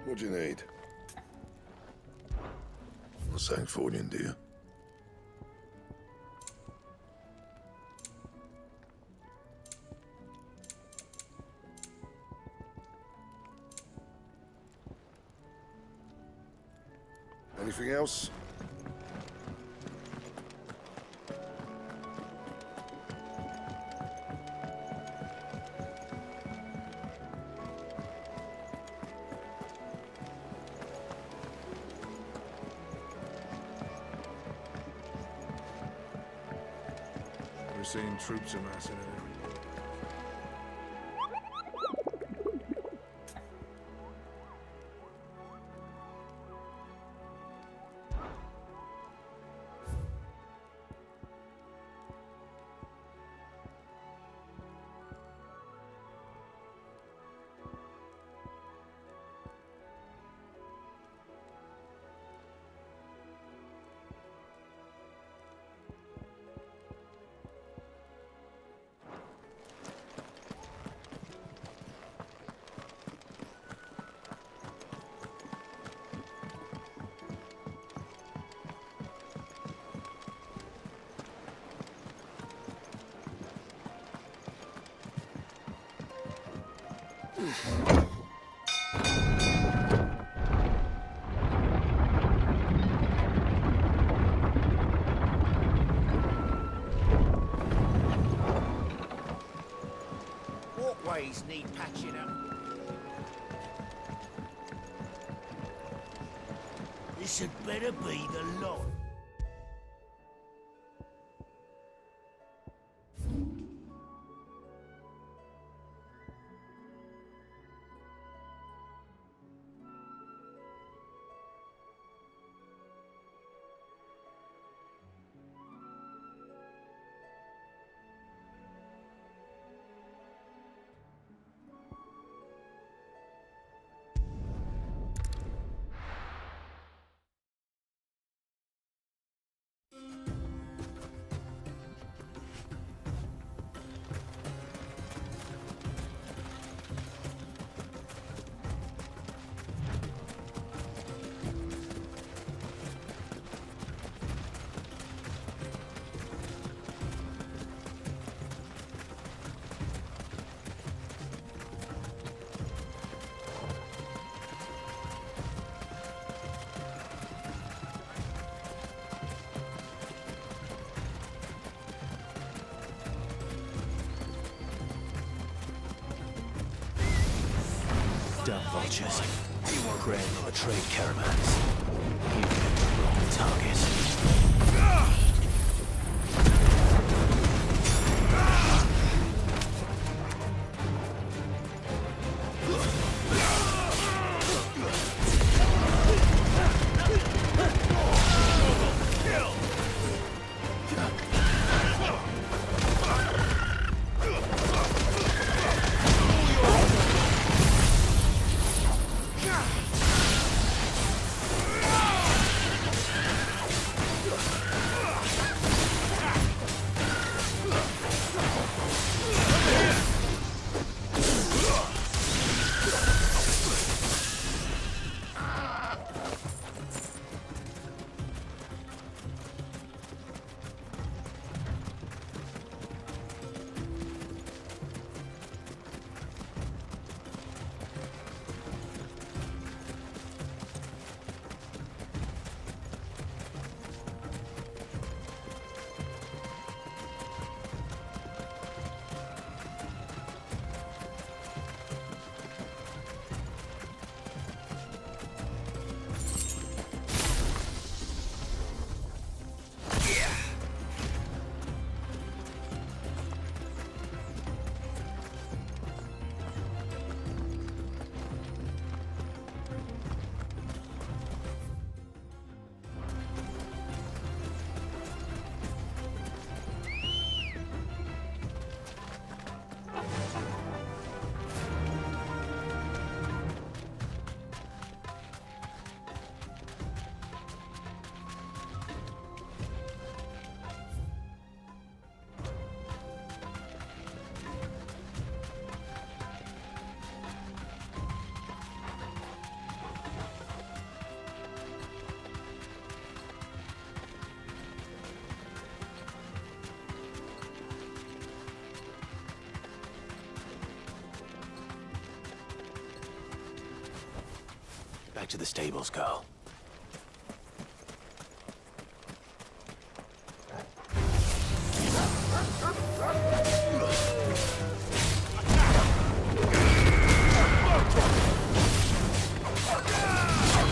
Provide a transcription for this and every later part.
What do you need? Something for you, dear. Anything else? We're seeing troops amassing in there. Walkways need patching up. This had better be the lot. Dumb vultures. Preying on the trade caravans. You picked the wrong target. to the stables, Carl.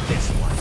This one.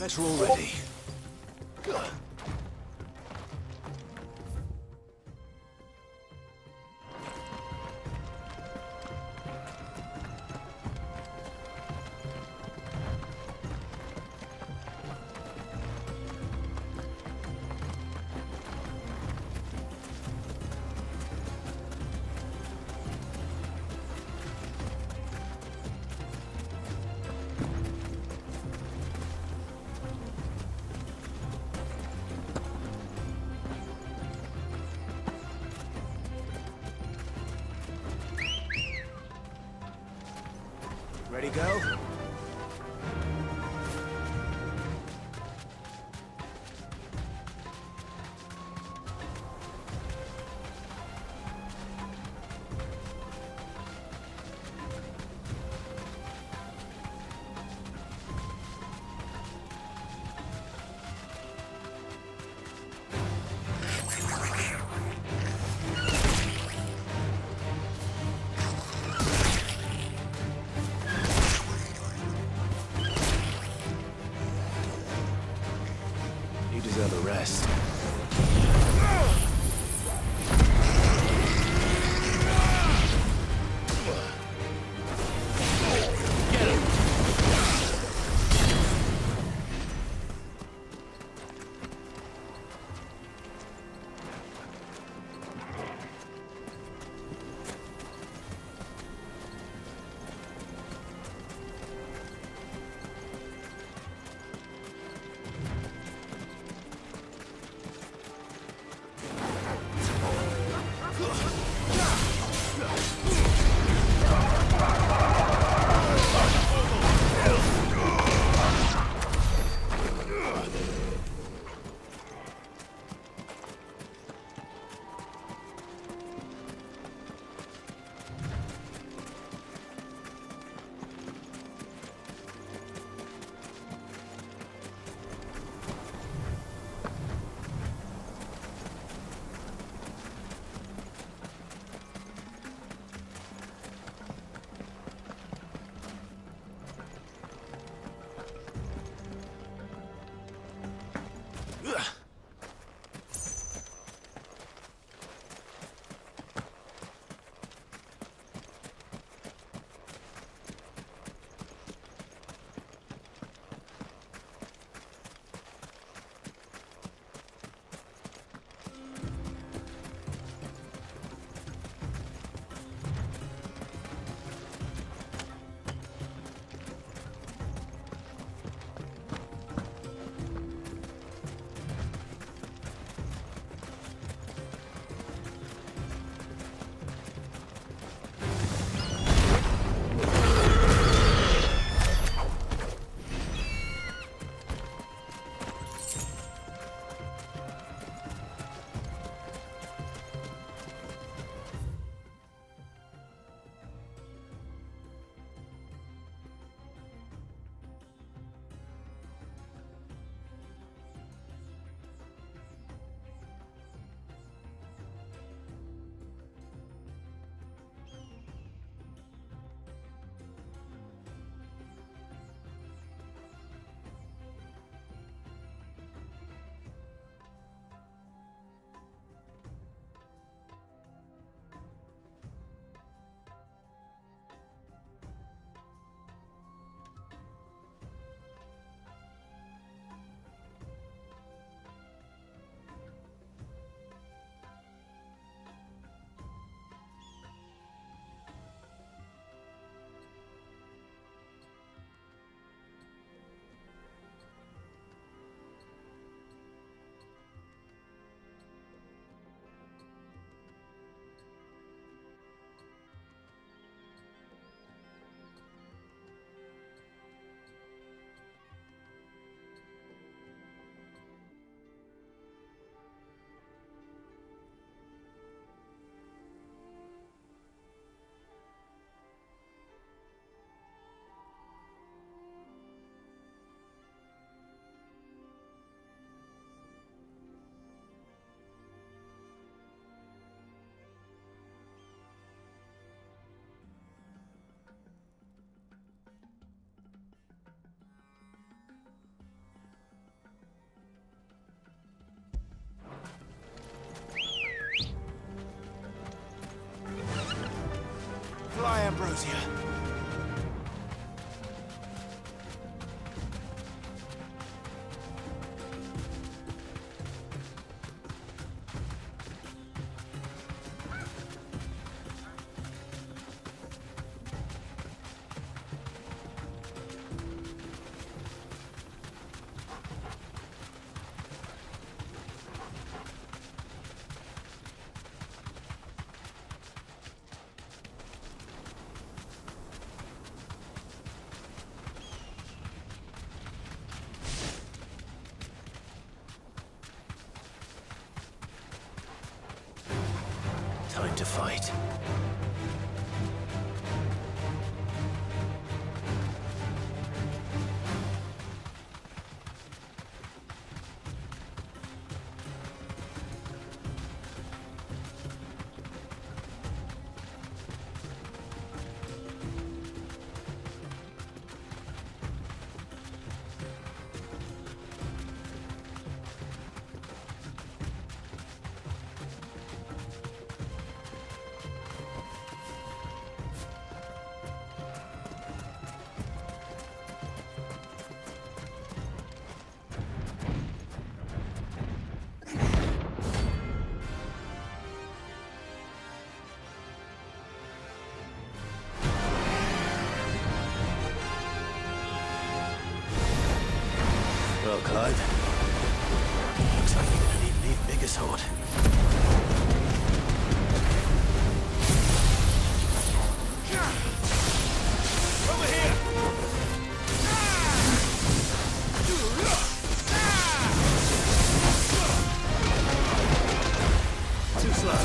Let's roll ready. Ready, go? You deserve a rest. Fly, Ambrosia. prepared to fight. Well, Clive, looks like you're gonna need me bigger sword. Over here! Too slow.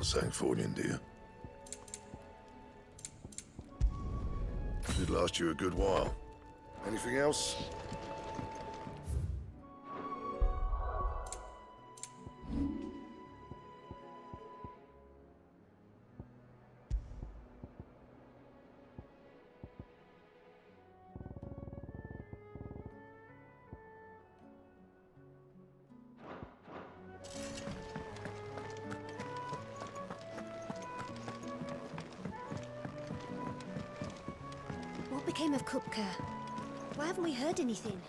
something for you, dear. It'd last you a good while. Anything else? What became of Kupka? Why haven't we heard anything?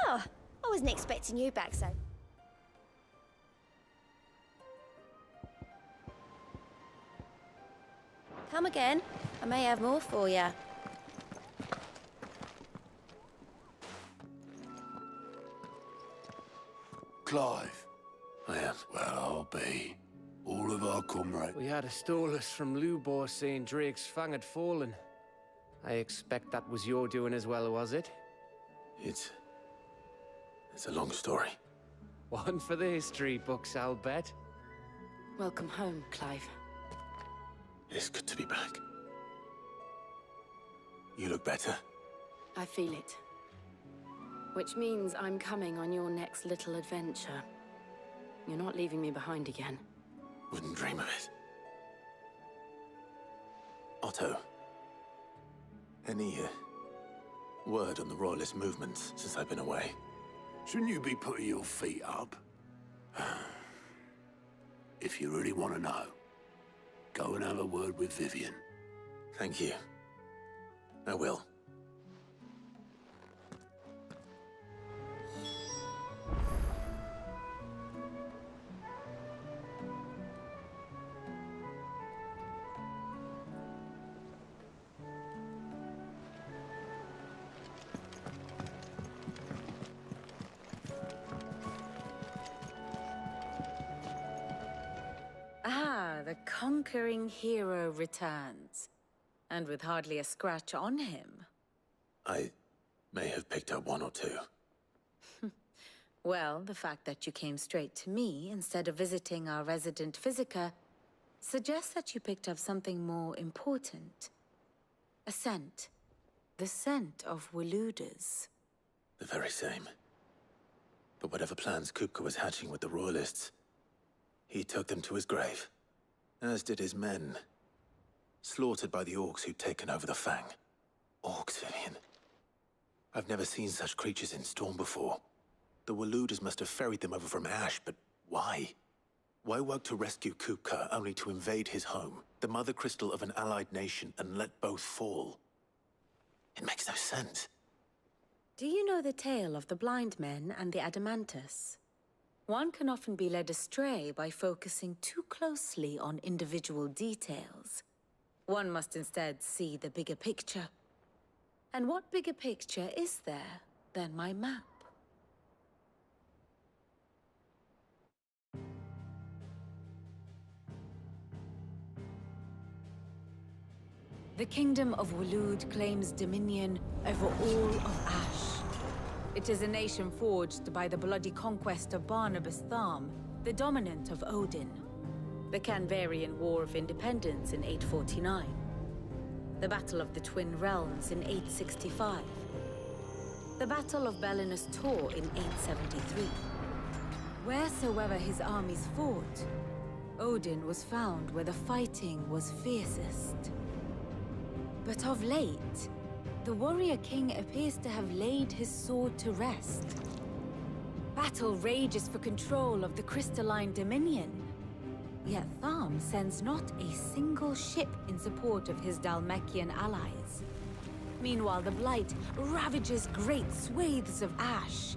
Oh, I wasn't expecting you back so. Come again. I may have more for you. Clive. I am. Well, I'll be. All of our comrades. We had a stolus from Lubor saying Drake's fang had fallen. I expect that was your doing as well, was it? It's a long story. One for the history books, I'll bet. Welcome home, Clive. It's good to be back. You look better. I feel it. Which means I'm coming on your next little adventure. You're not leaving me behind again. Wouldn't dream of it. Otto. Any word on the Royalist movements since I've been away? Shouldn't you be putting your feet up? If you really want to know, go and have a word with Vivian. Thank you. I will. Ah, the conquering hero returns. And with hardly a scratch on him. I may have picked up one or two. Well, the fact that you came straight to me instead of visiting our resident physiker suggests that you picked up something more important. A scent. The scent of Waludas. The very same. But whatever plans Kupka was hatching with the Royalists, he took them to his grave. As did his men. Slaughtered by the orcs who'd taken over the Fang. Orcs, Vivian. I've never seen such creatures in Storm before. The Waludas must have ferried them over from Ash, but why? Why work to rescue Kupka only to invade his home, the mother crystal of an allied nation, and let both fall? It makes no sense. Do you know the tale of the blind men and the Adamantus? One can often be led astray by focusing too closely on individual details. One must instead see the bigger picture. And what bigger picture is there than my map? The Kingdom of Waloed claims dominion over all of Ash. It is a nation forged by the bloody conquest of Barnabas Tharm, the dominant of Odin. The Canvarian War of Independence in 849. The Battle of the Twin Realms in 865. The Battle of Belinus Tor in 873. Wheresoever his armies fought, Odin was found where the fighting was fiercest. But of late, the warrior king appears to have laid his sword to rest. Battle rages for control of the crystalline dominion. Yet Tharm sends not a single ship in support of his Dhalmekian allies. Meanwhile, the Blight ravages great swathes of ash.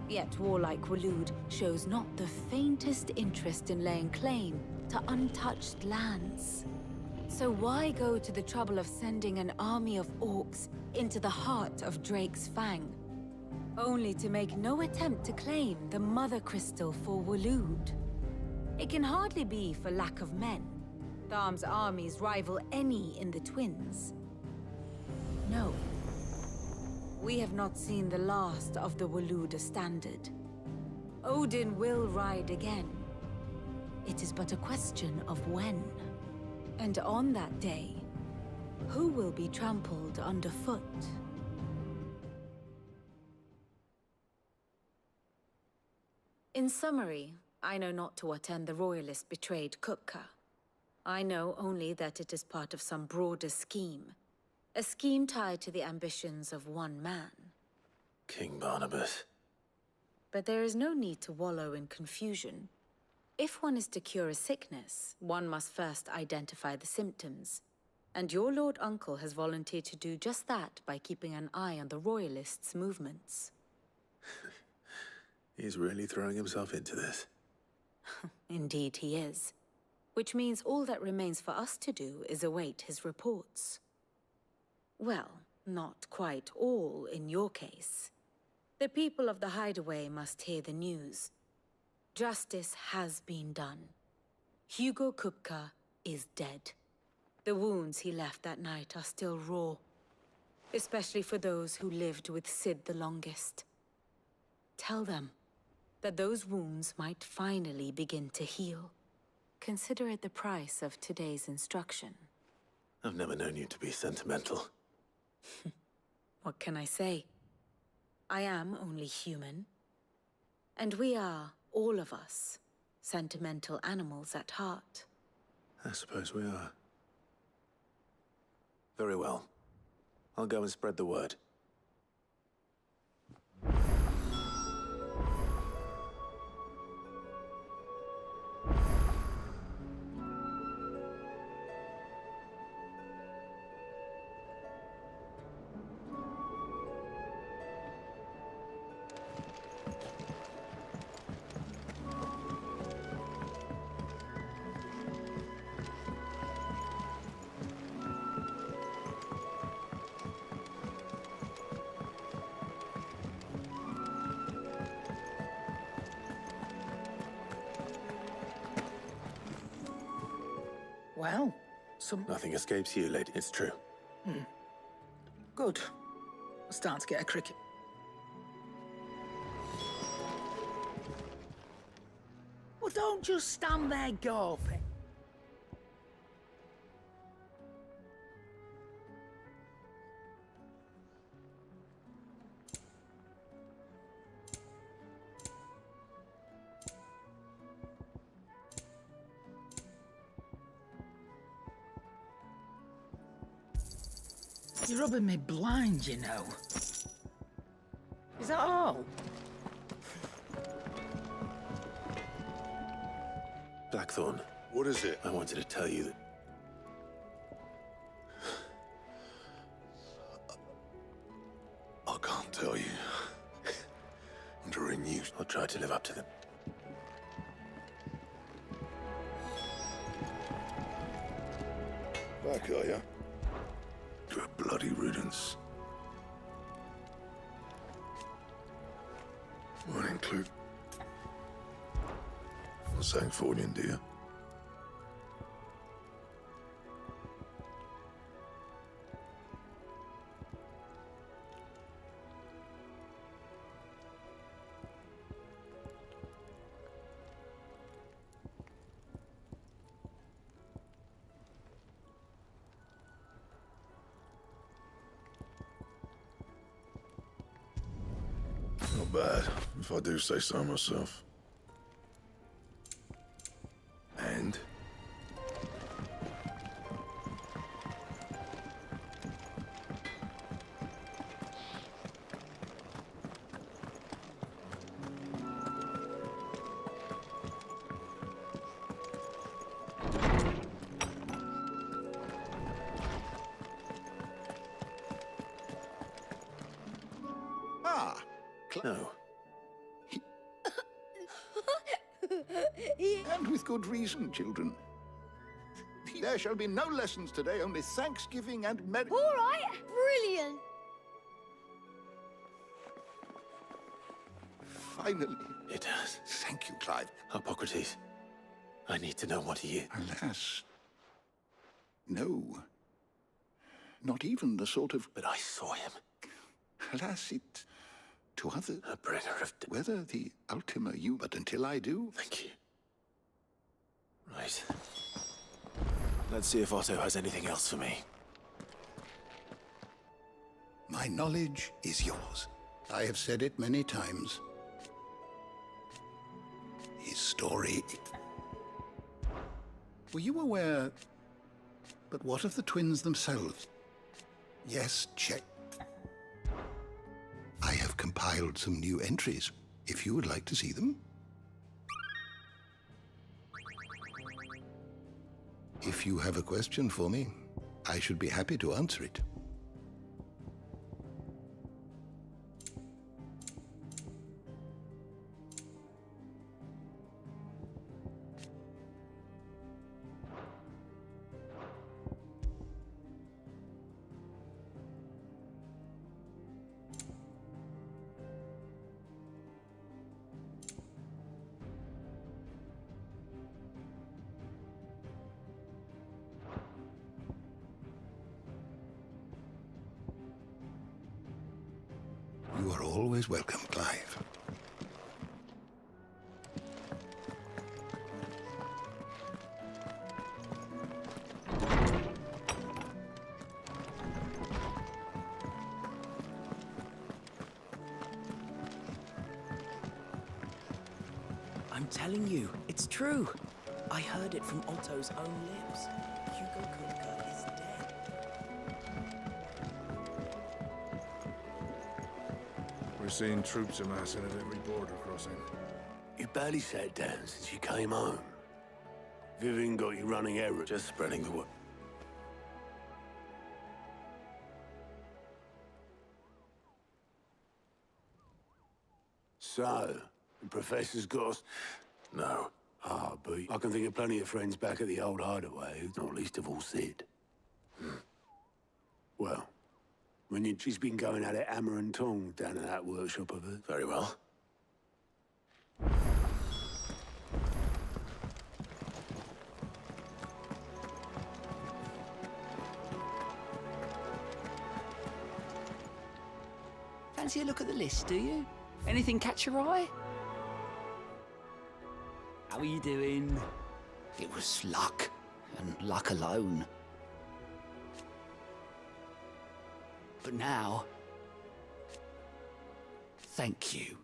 Yet warlike Waloed shows not the faintest interest in laying claim to untouched lands. So why go to the trouble of sending an army of orcs into the heart of Drake's Fang, only to make no attempt to claim the Mother Crystal for Waloed? It can hardly be for lack of men. Tharm's armies rival any in the Twins. No. We have not seen the last of the Waloed standard. Odin will ride again. It is but a question of when. And on that day, who will be trampled underfoot? In summary, I know not to what end the Royalists betrayed Kupka. I know only that it is part of some broader scheme. A scheme tied to the ambitions of one man. King Barnabas. But there is no need to wallow in confusion. If one is to cure a sickness, one must first identify the symptoms. And your Lord Uncle has volunteered to do just that by keeping an eye on the Royalists' movements. He's really throwing himself into this. Indeed he is. Which means all that remains for us to do is await his reports. Well, not quite all in your case. The people of the Hideaway must hear the news. Justice has been done. Hugo Kupka is dead. The wounds he left that night are still raw, especially for those who lived with Sid the longest. Tell them that those wounds might finally begin to heal. Consider it the price of today's instruction. I've never known you to be sentimental. What can I say? I am only human. And we are, all of us, sentimental animals at heart. I suppose we are. Very well. I'll go and spread the word. Well, Nothing escapes you, lady. It's true. good. I'm starting to get a cricket. Well, don't just stand there gawping. You're rubbing me blind, you know. Is that all? Blackthorn, What is it? I wanted to tell you that... I can't tell you. Under a new... I'll try to live up to them. Back, are ya? To a bloody riddance. Morning, Clue. What's that for you, dear? bad, if I do say so myself. And? No. And with good reason, children. There shall be no lessons today, only Thanksgiving and All right, brilliant. Finally. It has. Thank you, Clive. Hippocrates, I need to know what he is. Alas. No. Not even the sort of... But I saw him. Alas, it... To others. A bringer of... Whether the Ultima you... But until I do... Thank you. Right. Let's see if Otto has anything else for me. My knowledge is yours. I have said it many times. His story... Were you aware... But what of the twins themselves? Yes, check. I have compiled some new entries, if you would like to see them. If you have a question for me, I should be happy to answer it. You are always welcome, Clive. I'm telling you, it's true. I heard it from Otto's own lips. Hugo Kupka is dead. We're seeing troops amassing at every border crossing. You barely sat down since you came home. Vivian got you running errands. Just spreading the word. So, the Professor's got us... No. Ah, but I can think of plenty of friends back at the old hideaway, not least of all Sid. Well, she's been going at it hammer and tong down at that workshop of hers. Very well. Fancy a look at the list, do you? Anything catch your eye? How are you doing? It was luck, and luck alone. But now... Thank you.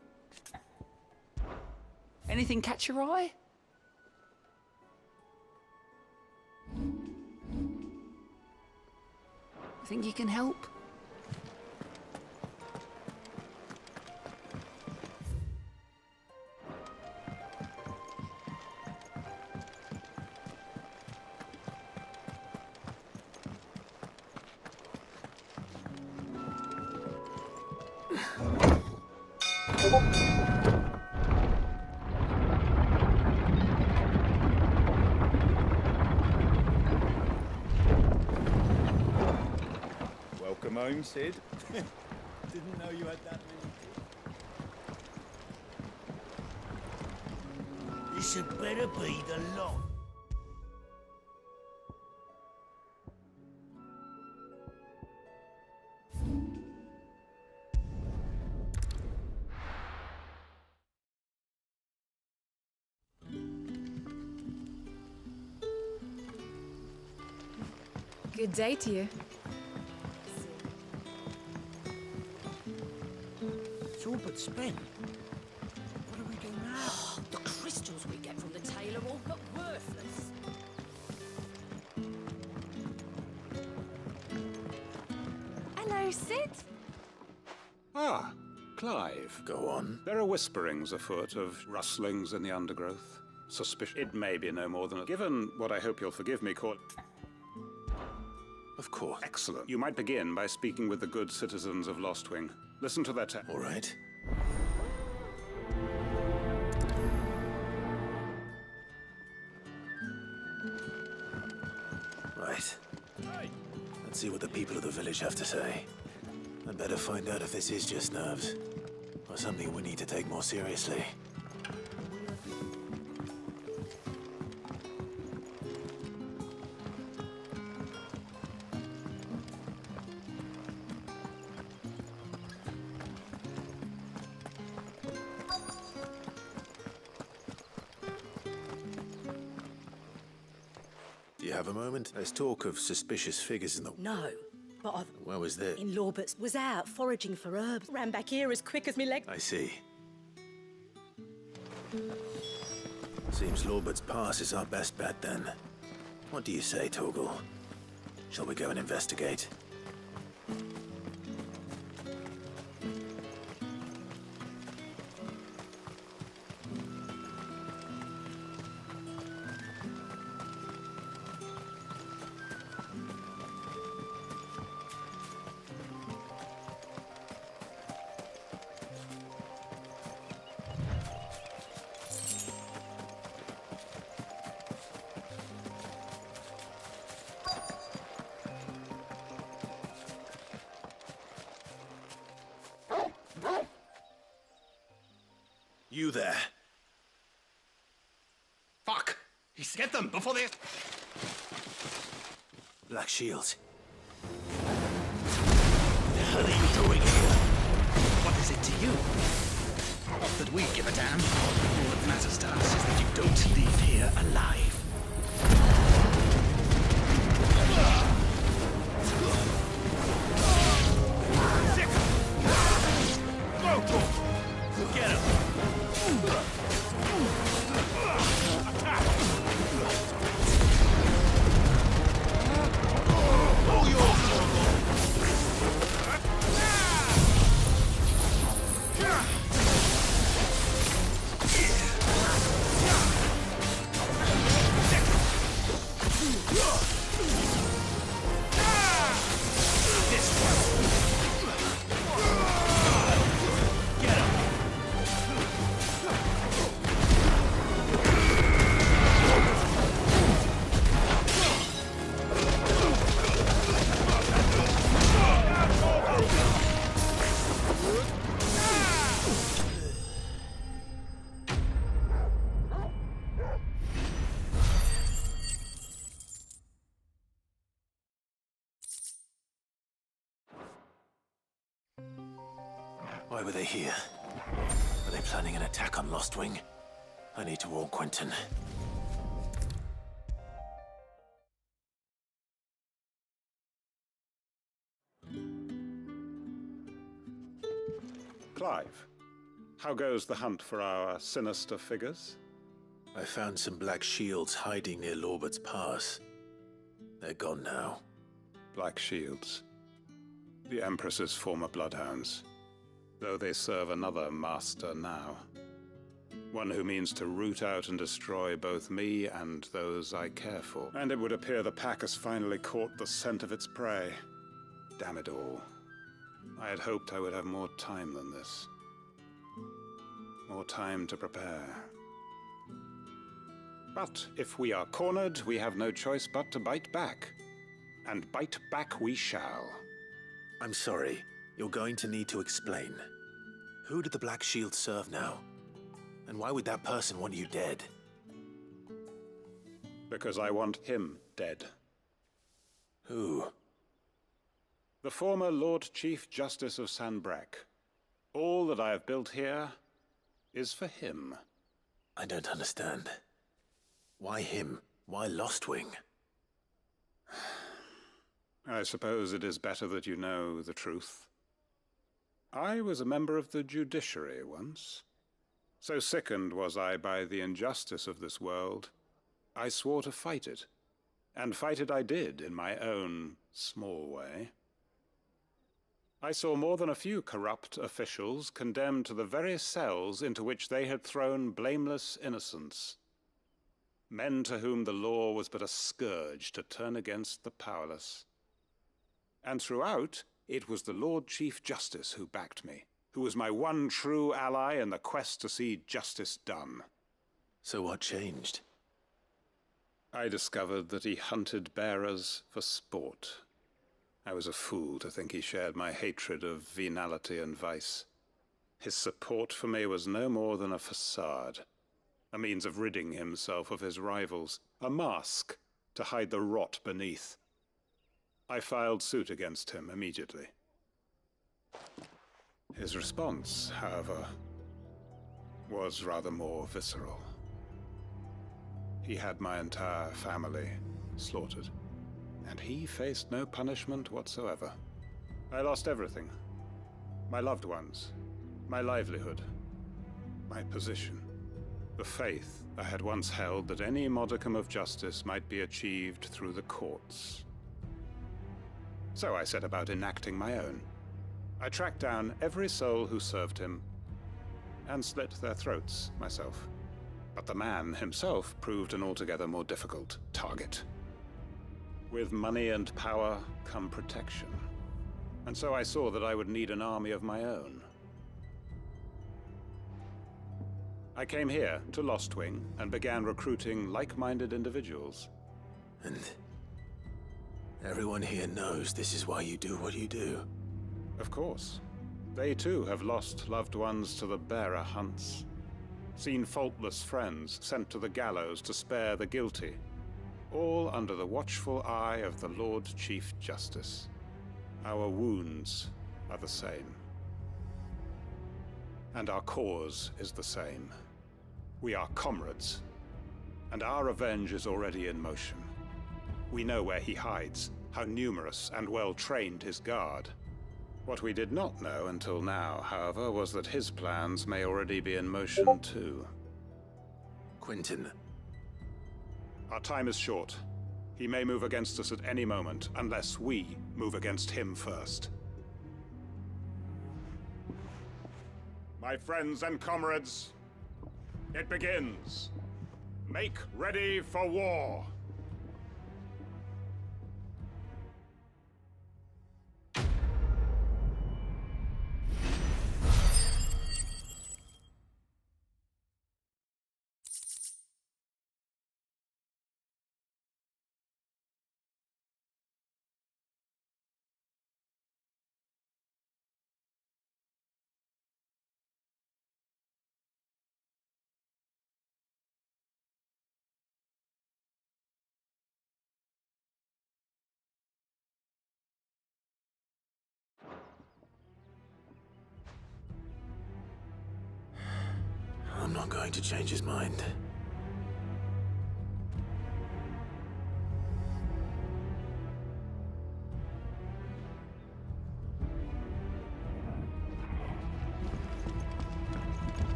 Anything catch your eye? Think you can help? Welcome home, Sid. Didn't know you had that many. This had better be the lot. Good day to you. It's all but spent. What do we do now? The crystals we get from the tail are all but worthless. Hello, Sid. Ah, Clive. Go on. There are whisperings afoot of rustlings in the undergrowth. Suspicion. It may be no more than given what I hope you'll forgive me call. Of course. Excellent. You might begin by speaking with the good citizens of Lostwing. Listen to their All right. Right. Let's see what the people of the village have to say. I'd better find out if this is just nerves, or something we need to take more seriously. Do you have a moment? There's talk of suspicious figures in the... No, but I've... Where was this? In Lawbert's. Was out foraging for herbs. Ran back here as quick as me legs... I see. Seems Lawbert's Pass is our best bet then. What do you say, Torgal? Shall we go and investigate? You there. Fuck! Get them before they... Black Shields. What the hell are you doing here? What is it to you? Not that we give a damn. All that matters to us is that you don't leave here alive. Get him! Why were they here? Are they planning an attack on Lostwing? I need to warn Quentin. Clive, how goes the hunt for our sinister figures? I found some black shields hiding near Lawbert's Pass. They're gone now. Black Shields. The Empress's former bloodhounds. Though they serve another master now. One who means to root out and destroy both me and those I care for. And it would appear the pack has finally caught the scent of its prey. Damn it all. I had hoped I would have more time than this. More time to prepare. But if we are cornered, we have no choice but to bite back. And bite back we shall. I'm sorry. You're going to need to explain. Who did the Black Shield serve now? And why would that person want you dead? Because I want him dead. Who? The former Lord Chief Justice of Sanbreque. All that I have built here is for him. I don't understand. Why him? Why Lostwing? I suppose it is better that you know the truth. I was a member of the judiciary once. So sickened was I by the injustice of this world, I swore to fight it. And fight it I did, in my own small way. I saw more than a few corrupt officials condemned to the very cells into which they had thrown blameless innocents. Men to whom the law was but a scourge to turn against the powerless. And throughout, it was the Lord Chief Justice who backed me, who was my one true ally in the quest to see justice done. So what changed? I discovered that he hunted bearers for sport. I was a fool to think he shared my hatred of venality and vice. His support for me was no more than a facade, a means of ridding himself of his rivals, a mask to hide the rot beneath. I filed suit against him immediately. His response, however, was rather more visceral. He had my entire family slaughtered, and he faced no punishment whatsoever. I lost everything. My loved ones, my livelihood, my position, the faith I had once held that any modicum of justice might be achieved through the courts. So I set about enacting my own. I tracked down every soul who served him, and slit their throats myself. But the man himself proved an altogether more difficult target. With money and power come protection. And so I saw that I would need an army of my own. I came here to Lostwing and began recruiting like-minded individuals. And everyone here knows this is why you do what you do. Of course. They too have lost loved ones to the bearer hunts. Seen faultless friends sent to the gallows to spare the guilty, all under the watchful eye of the Lord Chief Justice. Our wounds are the same. And our cause is the same. We are comrades, and our revenge is already in motion. We know where he hides, how numerous and well-trained his guard. What we did not know until now, however, was that his plans may already be in motion too. Quentin. Our time is short. He may move against us at any moment, unless we move against him first. My friends and comrades, it begins. Make ready for war. I'm not going to change his mind.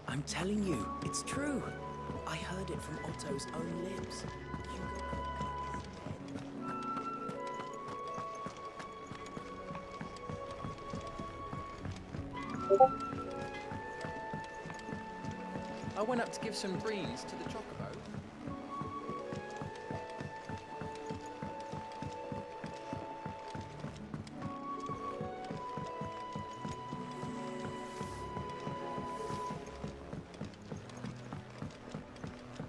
I'm telling you, it's true. I heard it from Otto's own lips. I went up to give some breeze to the chocobo.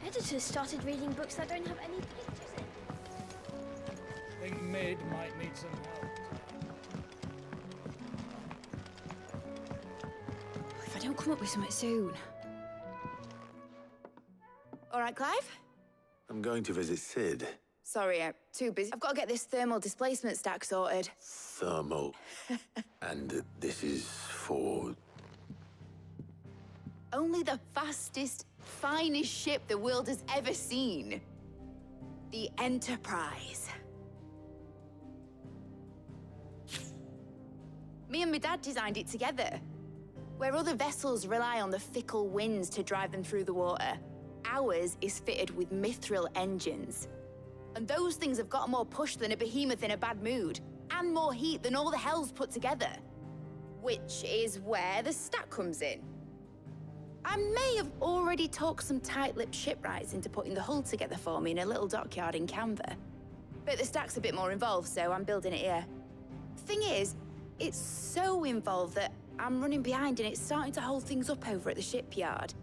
Editors started reading books that don't have any pictures in. Think Mid might need some help. If I don't come up with something soon. All right, Clive? I'm going to visit Sid. Sorry, I'm too busy. I've got to get this thermal displacement stack sorted. Thermal. And this is for... Only the fastest, finest ship the world has ever seen. The Enterprise. Me and my dad designed it together. Where other vessels rely on the fickle winds to drive them through the water, ours is fitted with mithril engines. And those things have got more push than a behemoth in a bad mood, and more heat than all the hells put together. Which is where the stack comes in. I may have already talked some tight-lipped shipwrights into putting the hull together for me in a little dockyard in Canva. But the stack's a bit more involved, so I'm building it here. Thing is, it's so involved that I'm running behind and it's starting to hold things up over at the shipyard.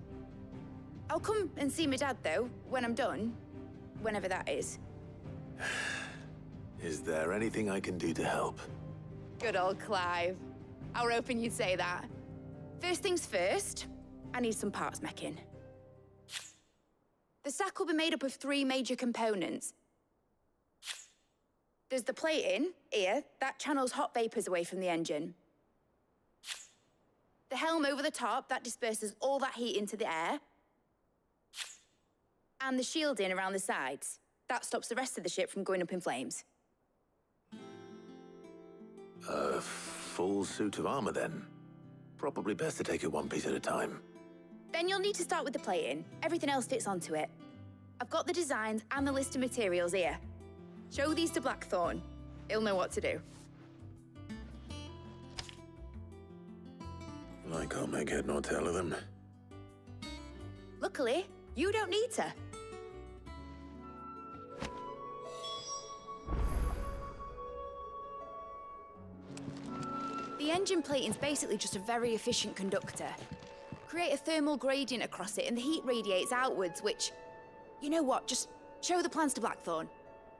I'll come and see my dad, though, when I'm done. Whenever that is. Is there anything I can do to help? Good old Clive. I were hoping you'd say that. First things first, I need some parts meching. The stack will be made up of 3 major components. There's the plating, here, that channels hot vapors away from the engine. The helm over the top, that disperses all that heat into the air. And the shielding around the sides. That stops the rest of the ship from going up in flames. A full suit of armor, then. Probably best to take it one piece at a time. Then you'll need to start with the plating. Everything else fits onto it. I've got the designs and the list of materials here. Show these to Blackthorn. He'll know what to do. I can't make head nor tail of them. Luckily, you don't need to. The engine plating's basically just a very efficient conductor. Create a thermal gradient across it and the heat radiates outwards, which... You know what, just show the plans to Blackthorn.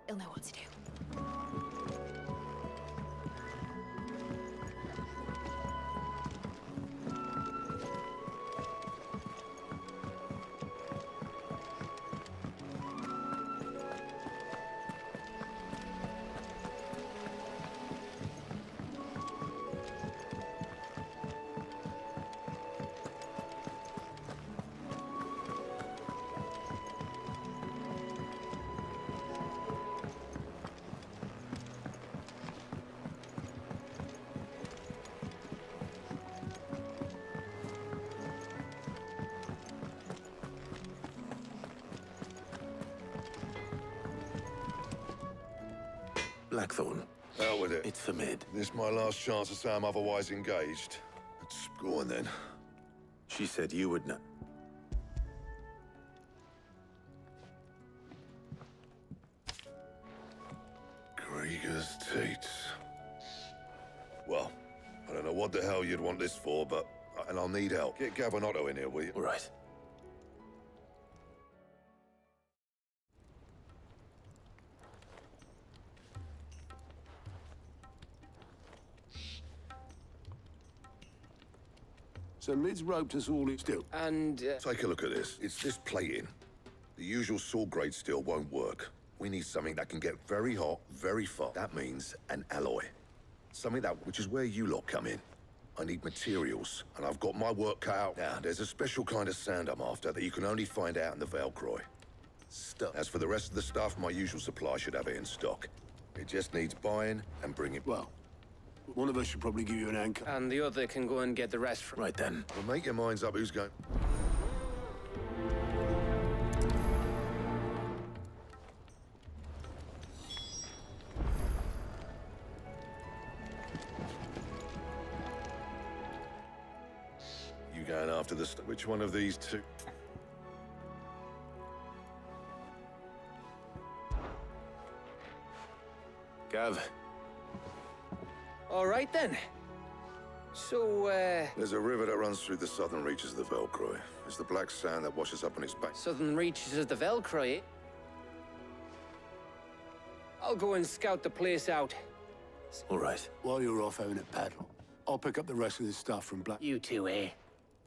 He'll know what to do. Blackthorn. Out with it. It's for Mid. This my last chance to say I'm otherwise engaged. Let's go on then. She said you would know. Krieger's Tates. Well, I don't know what the hell you'd want this for, but... And I'll need help. Get Gavin in here, will you? All right. So Mid's roped us all in still. And... Take a look at this. It's this plating. The usual sword-grade steel won't work. We need something that can get very hot, very fast. That means an alloy. Something that, which is where you lot come in. I need materials, and I've got my work cut out. Now, there's a special kind of sand I'm after that you can only find out in the Valcroy. Stuff. As for the rest of the stuff, my usual supply should have it in stock. It just needs buying and bringing. Well, one of us should probably give you an anchor. And the other can go and get the rest from... Right then. Well, make your minds up who's going... You going after the... Which one of these two? Gav. All right, then. So, There's a river that runs through the southern reaches of the Velcroy. It's the black sand that washes up on its back. southern reaches of the Velcroy, eh? I'll go and scout the place out. All right. While you're off having a paddle, I'll pick up the rest of this stuff from Black... You two, eh?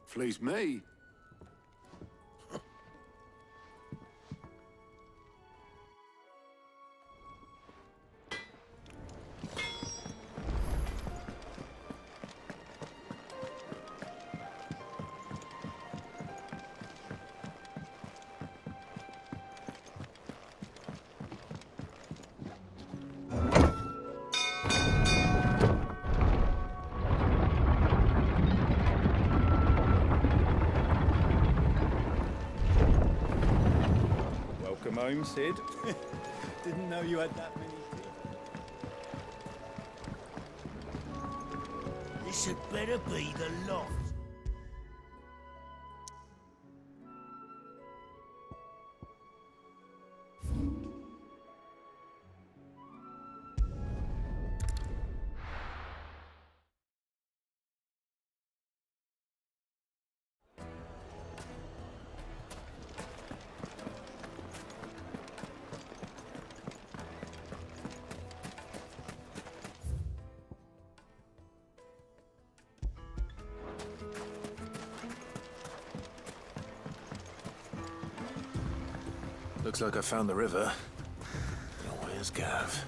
Flees me. Welcome home, Sid. Didn't know you had that many teeth. This had better be the lot. Looks like I found the river. Now where's Gav?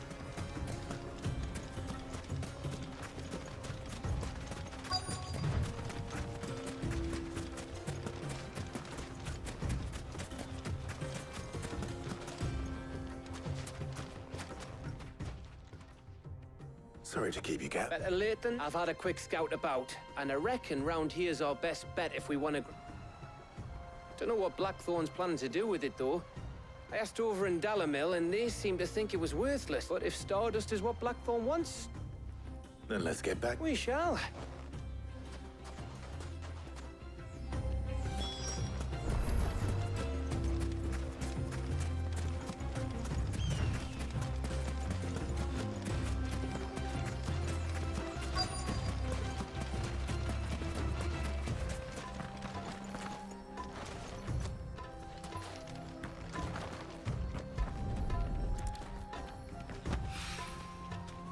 Sorry to keep you, Gav. Better late than I've had a quick scout about, and I reckon round here's our best bet if we want to... Don't know what Blackthorn's planning to do with it, though. I asked over in Dalamil, and they seem to think it was worthless. But if Stardust is what Blackthorn wants... Then let's get back. We shall.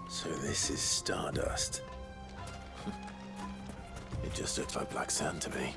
So this is Stardust. It just looks like black sand to me.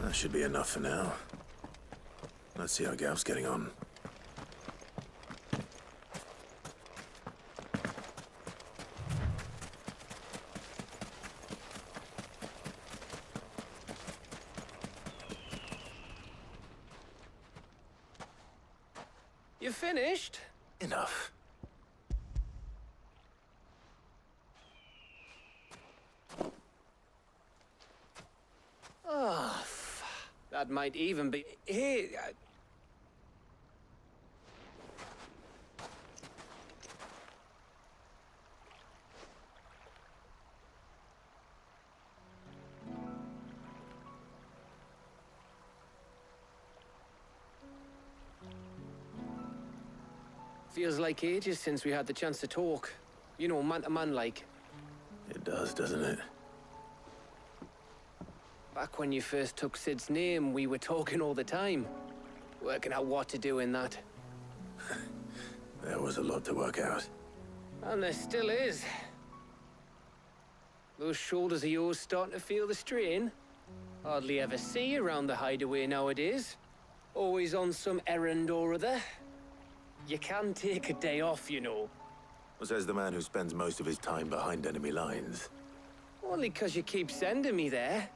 That should be enough for now. Let's see how Gav's getting on. You finished? Enough. That might even be... Hey... Feels like ages since we had the chance to talk. You know, man to man like. It does, doesn't it? Back when you first took Sid's name, we were talking all the time. Working out what to do in that. There was a lot to work out. And there still is. Those shoulders of yours starting to feel the strain. Hardly ever see you around the hideaway nowadays. Always on some errand or other. You can take a day off, you know. Says the man who spends most of his time behind enemy lines. Only 'cause you keep sending me there.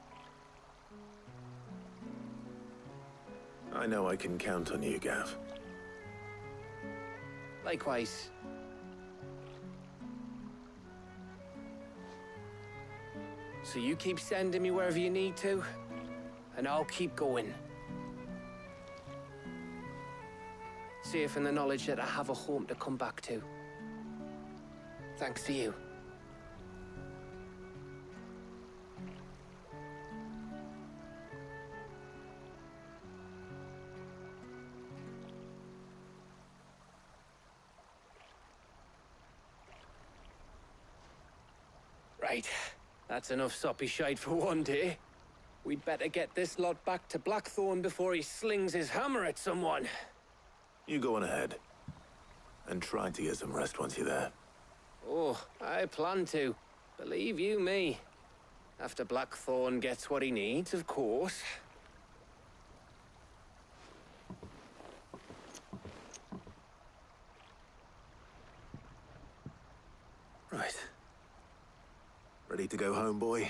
I know I can count on you, Gav. Likewise. So you keep sending me wherever you need to, and I'll keep going. Safe in the knowledge that I have a home to come back to. Thanks to you. Right. That's enough soppy shite for one day. We'd better get this lot back to Blackthorn before he slings his hammer at someone. You go on ahead. And try to get some rest once you're there. Oh, I plan to. Believe you me. After Blackthorn gets what he needs, of course. Right. Ready to go home, boy?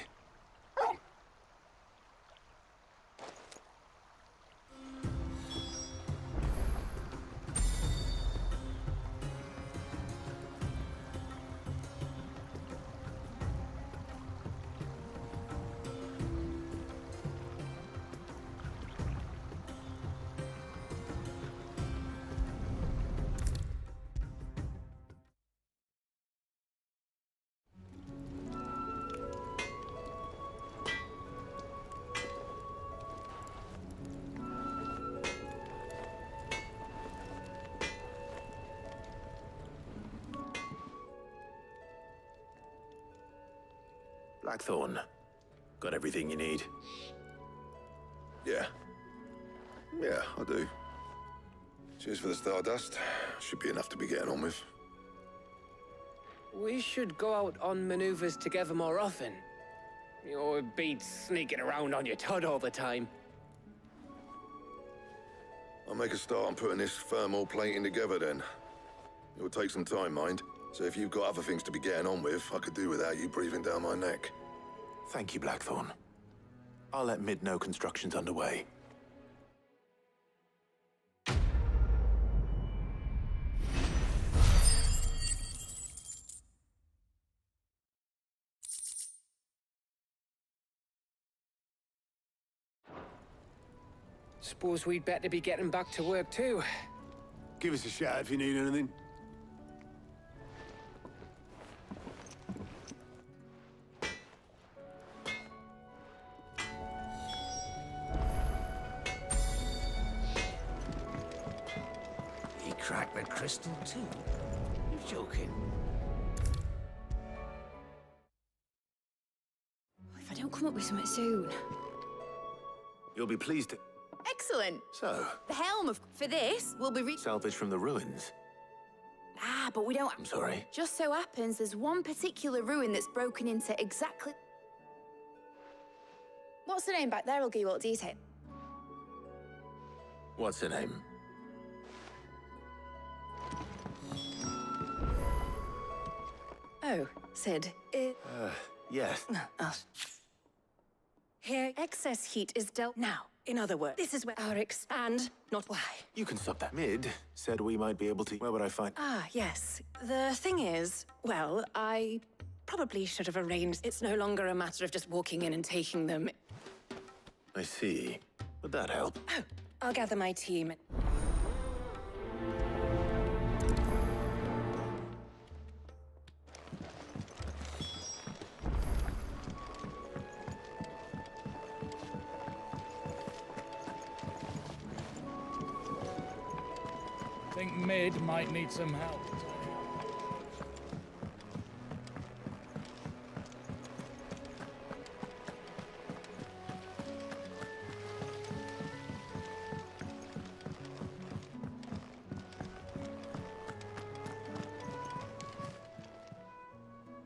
Blackthorn. Got everything you need? Yeah. Yeah, I do. Cheers for the Stardust. Should be enough to be getting on with. We should go out on maneuvers together more often. You know, it beats sneaking around on your Todd all the time. I'll make a start on putting this thermal plating together then. It will take some time, mind. So if you've got other things to be getting on with, I could do without you breathing down my neck. Thank you, Blackthorn. I'll let Mid know construction's underway. Suppose we'd better be getting back to work too. Give us a shout if you need anything. He cracked the crystal too. You're joking. If I don't come up with something soon. You'll be pleased to... Excellent. So, The helm for this will be salvage from the ruins. but we don't... I'm sorry. Just so happens there's one particular ruin that's broken into exactly... What's the name back there? I'll give you all the detail. What's her name? Oh, Sid. Yes. Here, excess heat is dealt now. In other words, this is where our expand, not why. You can stop that. Mid said we might be able to... Where would I find... Ah, yes. The thing is, well, I probably should have arranged. It's no longer a matter of just walking in and taking them. I see. Would that help? Oh, I'll gather my team. Think Mid might need some help.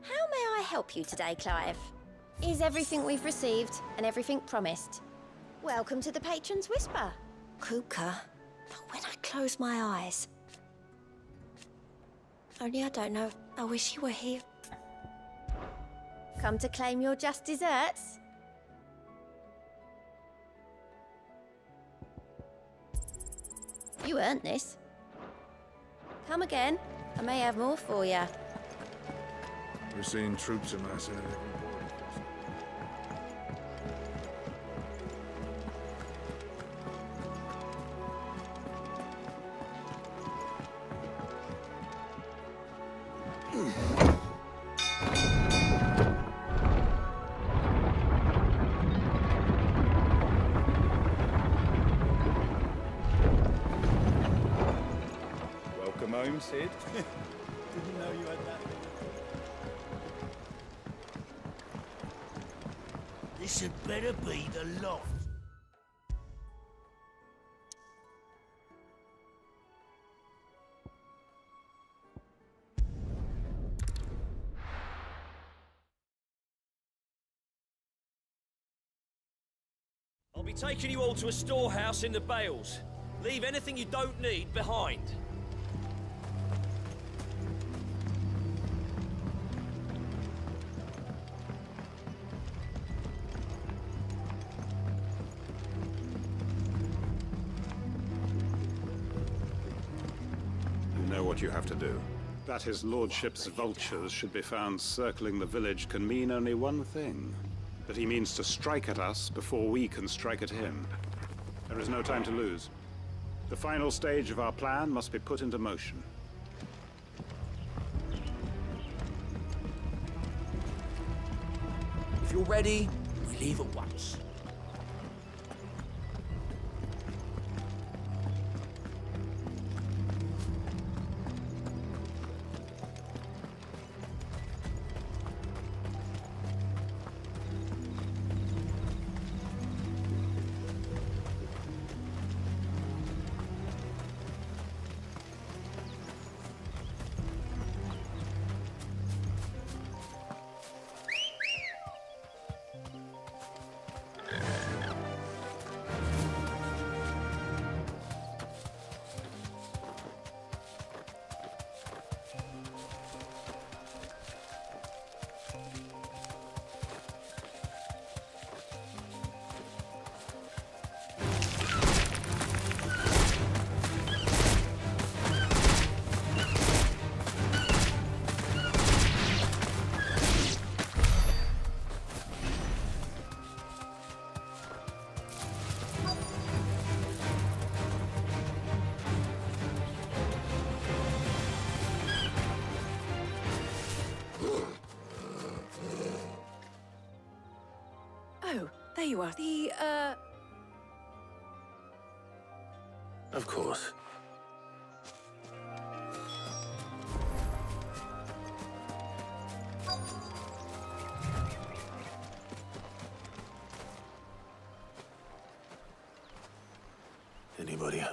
How may I help you today, Clive? Is everything we've received and everything promised? Welcome to the Patron's Whisper. Kupka, but when I close my eyes... Only I don't know. I wish you were here. Come to claim your just desserts? You earned this. Come again. I may have more for you. We're seeing troops amassing at every border crossing. Welcome home, Sid. Didn't know you had that many. This had better be the lot. I'll be taking you all to a storehouse in the Bales. Leave anything you don't need behind. You know what you have to do. That his lordship's vultures should be found circling the village can mean only one thing. That he means to strike at us before we can strike at him. There is no time to lose. The final stage of our plan must be put into motion. If you're ready, we leave at once. Oh, there you are. Of course. Anybody?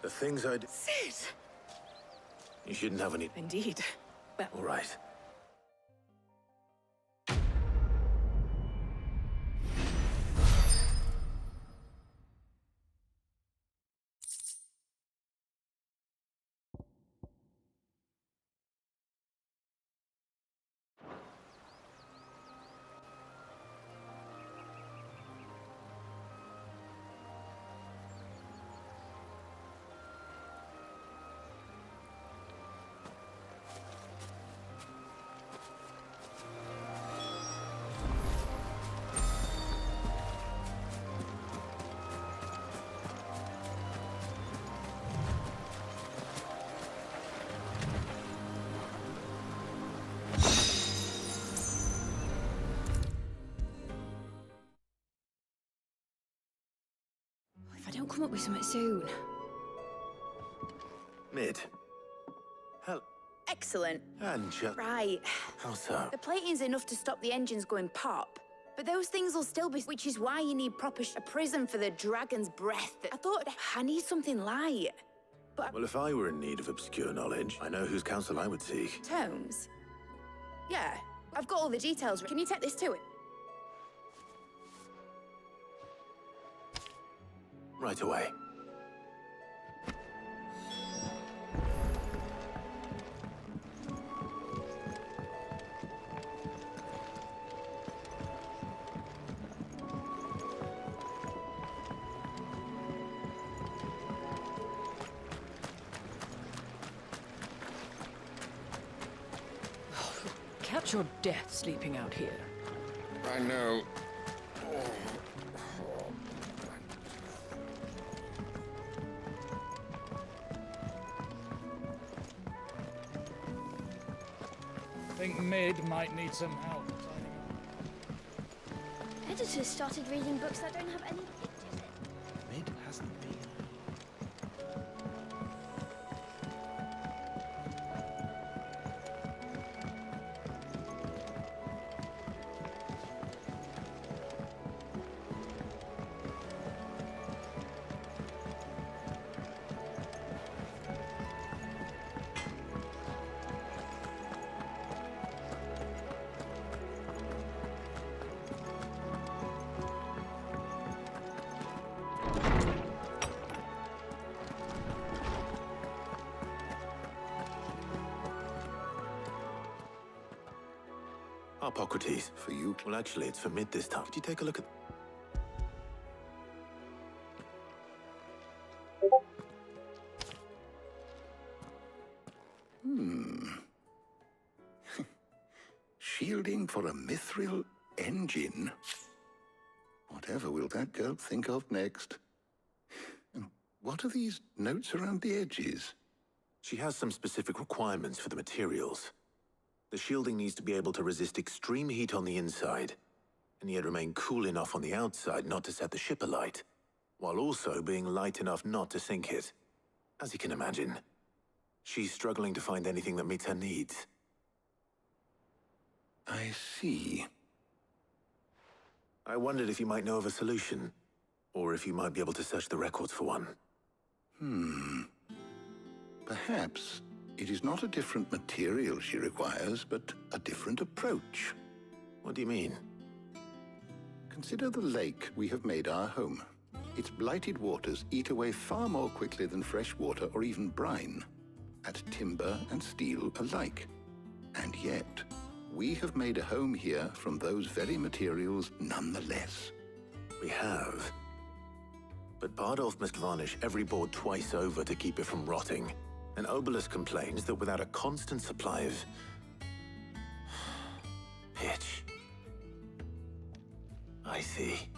The things I'd... Sid! You shouldn't have any... Indeed. Well, All right. if I don't come up with something soon. Mid. Hell... Excellent. And just... Right. How so? The plating's enough to stop the engines going pop. But those things will still be... Which is why you need proper a prism for the dragon's breath. I thought I need something light. But... Well, if I were in need of obscure knowledge, I know whose counsel I would seek. Tomes? Yeah. I've got all the details. Can you take this to it? Right away. Catch your death sleeping out here. I know. I think Mid might need some help. Editors started reading books that don't have any pictures in. Mid hasn't been. Hippocrates. For you? Well, actually, it's for Mid this time. Could you take a look at... Shielding for a mithril engine? Whatever will that girl think of next? And what are these notes around the edges? She has some specific requirements for the materials. The shielding needs to be able to resist extreme heat on the inside, and yet remain cool enough on the outside not to set the ship alight, while also being light enough not to sink it. As you can imagine, she's struggling to find anything that meets her needs. I see. I wondered if you might know of a solution, or if you might be able to search the records for one. Perhaps it is not a different material she requires, but a different approach. What do you mean? Consider the lake we have made our home. Its blighted waters eat away far more quickly than fresh water or even brine, at timber and steel alike. And yet, we have made a home here from those very materials nonetheless. We have. But Bardolph must varnish every board twice over to keep it from rotting. And Obelus complains that without a constant supply of... pitch. I see.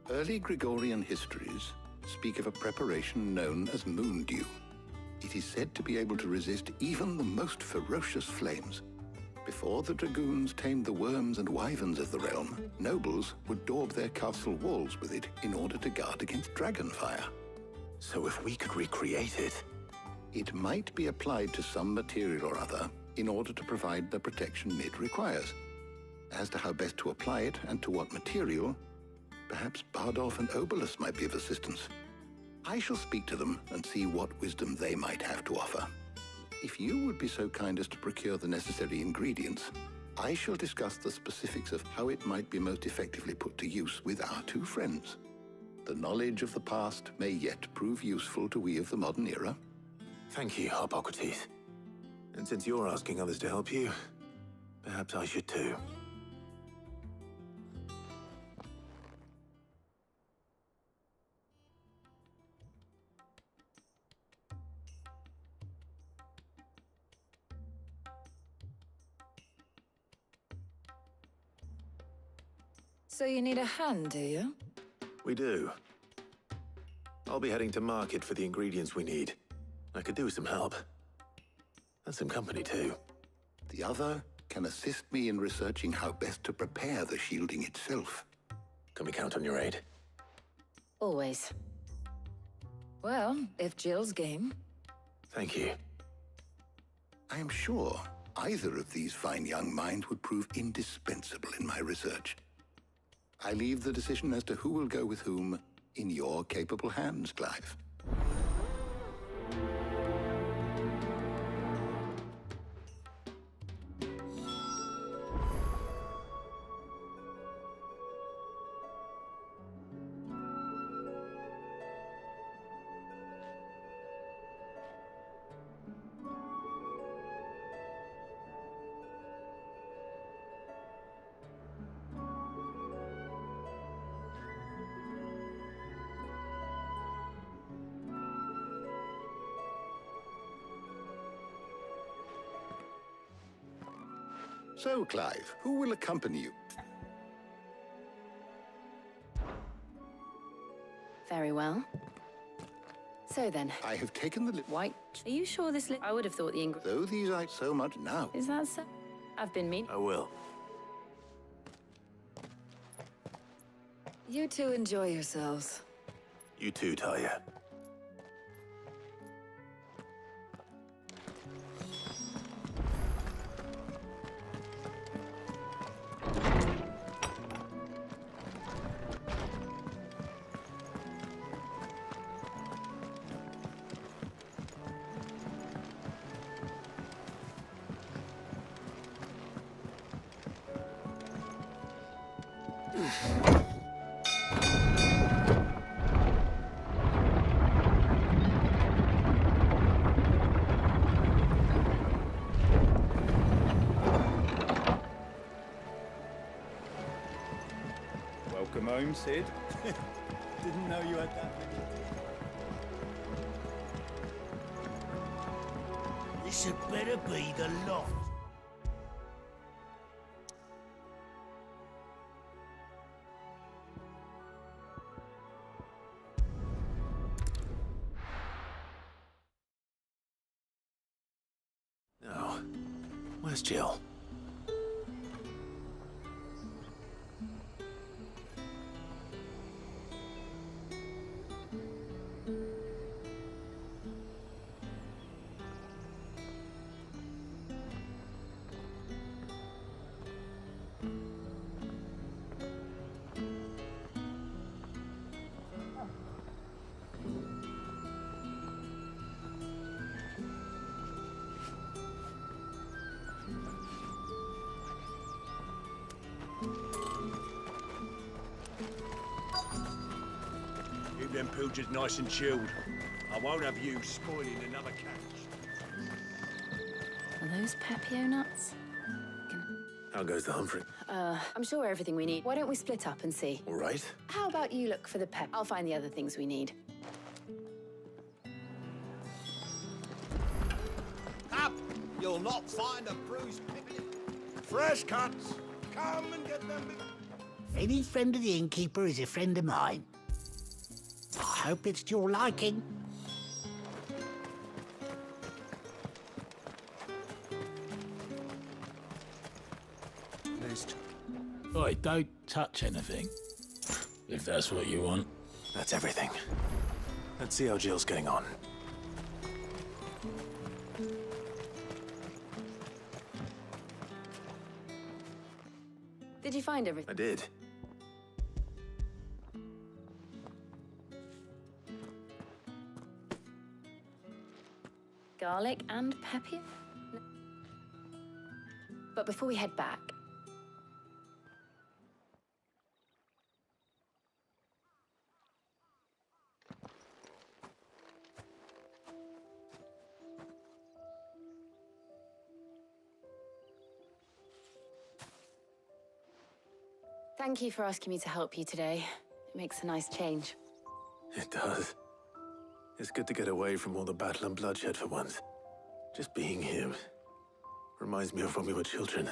Early Gregorian histories speak of a preparation known as moon dew. It is said to be able to resist even the most ferocious flames. Before the dragoons tamed the worms and wyverns of the realm, nobles would daub their castle walls with it in order to guard against dragonfire. So if we could recreate it... It might be applied to some material or other in order to provide the protection Mid requires. As to how best to apply it and to what material, perhaps Bardolph and Obelus might be of assistance. I shall speak to them and see what wisdom they might have to offer. If you would be so kind as to procure the necessary ingredients, I shall discuss the specifics of how it might be most effectively put to use with our two friends. The knowledge of the past may yet prove useful to we of the modern era. Thank you, Hippocrates. And since you're asking others to help you, perhaps I should too. So you need a hand, do you? We do. I'll be heading to market for the ingredients we need. I could do with some help. And some company, too. The other can assist me in researching how best to prepare the shielding itself. Can we count on your aid? Always. Well, if Jill's game. Thank you. I am sure either of these fine young minds would prove indispensable in my research. I leave the decision as to who will go with whom in your capable hands, Clive. So, Clive, who will accompany you? Very well. So then. I have taken the White. Are you sure this I would have thought the Though these are so much now. Is that so? I've been mean. I will. You two enjoy yourselves. You too, Talia. Welcome home, Sid. Didn't know you had that many. This had better be the lot. Now, where's Jill? Keep them pilgers nice and chilled. I won't have you spoiling another catch. Are those Pepio nuts? How goes the Humphrey? I'm sure everything we need. Why don't we split up and see? All right. How about you look for the pep? I'll find the other things we need. Up! You'll not find a bruised pippin. Fresh cuts! Come and get them. Any friend of the innkeeper is a friend of mine. I hope it's to your liking. Oi, don't touch anything. If that's what you want. That's everything. Let's see how Jill's getting on. Did you find everything? I did. Garlic and pepper? But before we head back... Thank you for asking me to help you today. It makes a nice change. It does. It's good to get away from all the battle and bloodshed for once. Just being here reminds me of when we were children.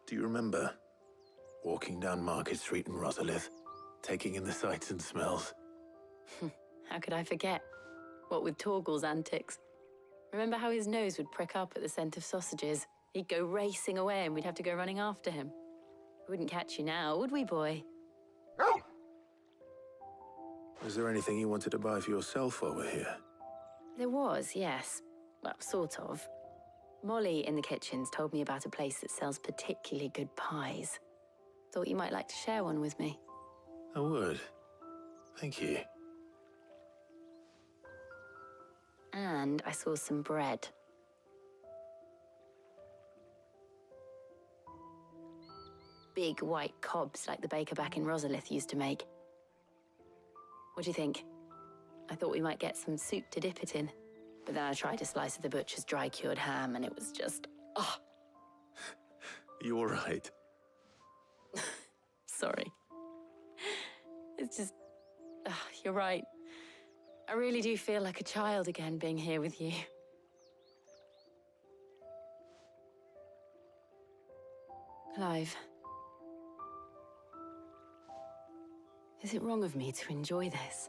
Do you remember? Walking down Market Street in Rosalith, taking in the sights and smells. How could I forget? What with Torgal's antics. Remember how his nose would prick up at the scent of sausages? He'd go racing away and we'd have to go running after him. We wouldn't catch you now, would we, boy? Was there anything you wanted to buy for yourself while we're here? There was, yes. Well, sort of. Molly in the kitchens told me about a place that sells particularly good pies. Thought you might like to share one with me. I would. Thank you. And I saw some bread. Big white cobs like the baker back in Rosalith used to make. What do you think? I thought we might get some soup to dip it in. But then I tried a slice of the butcher's dry-cured ham and it was just... oh. You all right? Sorry. It's just... you're right. I really do feel like a child again being here with you. Clive. Is it wrong of me to enjoy this?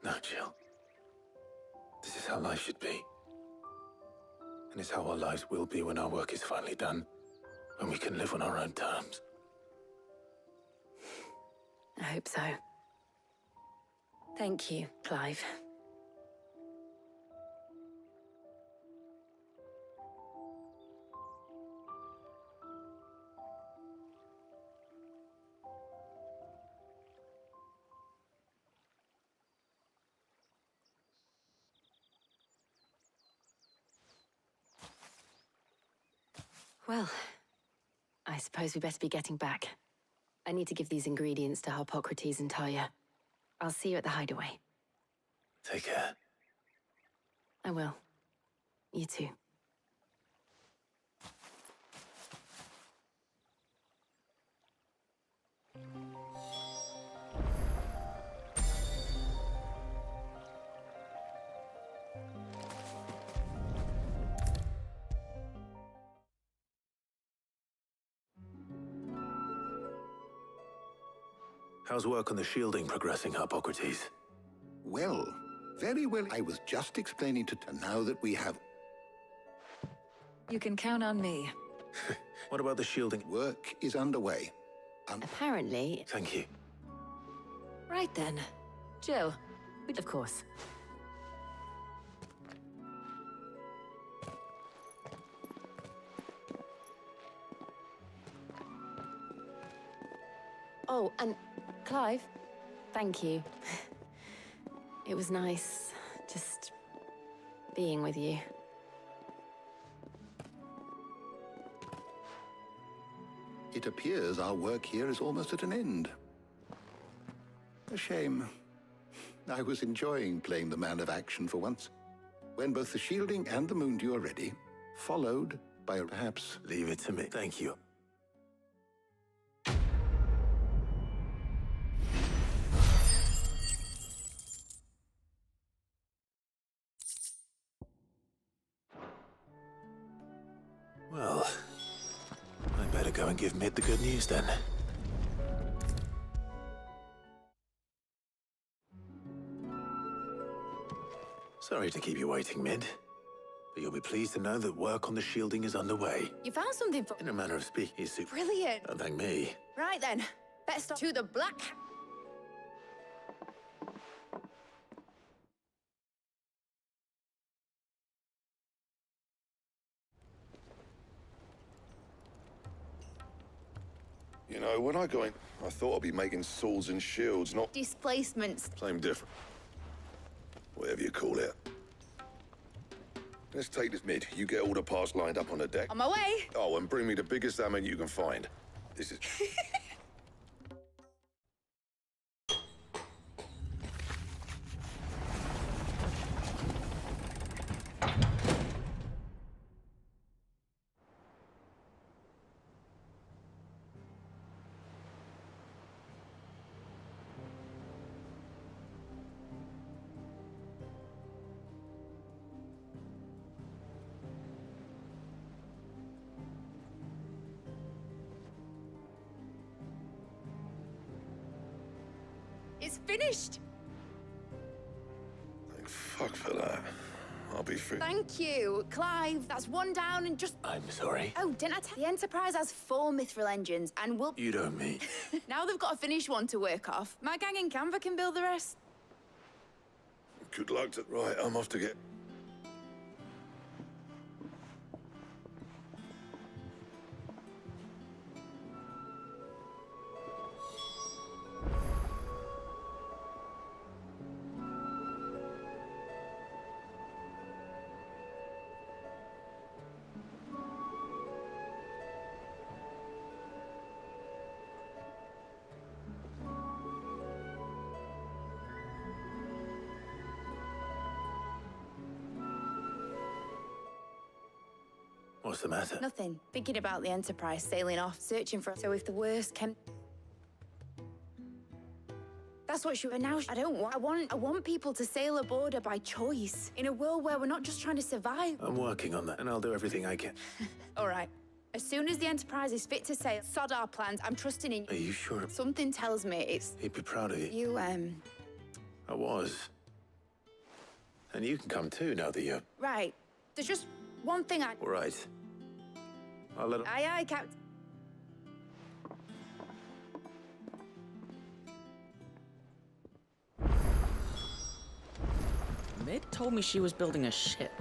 No, Jill. This is how life should be. And it's how our lives will be when our work is finally done. When we can live on our own terms. I hope so. Thank you, Clive. Well, I suppose we better be getting back. I need to give these ingredients to Harpocrates and Talia. I'll see you at the hideaway. Take care. I will. You too. How's work on the shielding progressing, Harpocrates? Well, very well. I was just explaining to... now that we have... You can count on me. What about the shielding? Work is underway. Apparently... Thank you. Right then. Jill. Of course. Oh, and Clive, thank you. It was nice, just being with you. It appears our work here is almost at an end. A shame. I was enjoying playing the man of action for once. When both the shielding and the Moondew are ready, followed by a perhaps... Leave it to me. Thank you. Well, I better go and give Mid the good news then. Sorry to keep you waiting, Mid. But you'll be pleased to know that work on the shielding is underway. You found something for... In a manner of speaking, he's super... Brilliant. Don't thank me. Right then, let's start to the black... You know, when I go in, I thought I'd be making swords and shields, not displacements. same different. whatever you call it. Let's take this mid. You get all the parts lined up on the deck. On my way. Oh, and bring me the biggest salmon you can find. This is... It's finished. Thank fuck for that. I'll be free. Thank you, Clive. That's one down and just... I'm sorry. Oh, didn't I tell you? The Enterprise has 4 mithril engines and we'll... You don't mean. Now they've got a finished one to work off. My gang in Canva can build the rest. Good luck to... Right, I'm off to get... What's the matter? Nothing. Thinking about the Enterprise sailing off, searching for... So if the worst came... That's what she... But now I don't want... I want people to sail aboard her by choice. In a world where we're not just trying to survive. I'm working on that, and I'll do everything I can. All right. As soon as the Enterprise is fit to sail, sod our plans. I'm trusting in you. Are you sure? Something tells me it's... He'd be proud of you. You, I was. And you can come too, now that you're... Right. There's just one thing I... All right. I'll let him... Aye, aye, Captain. Mid told me she was building a ship.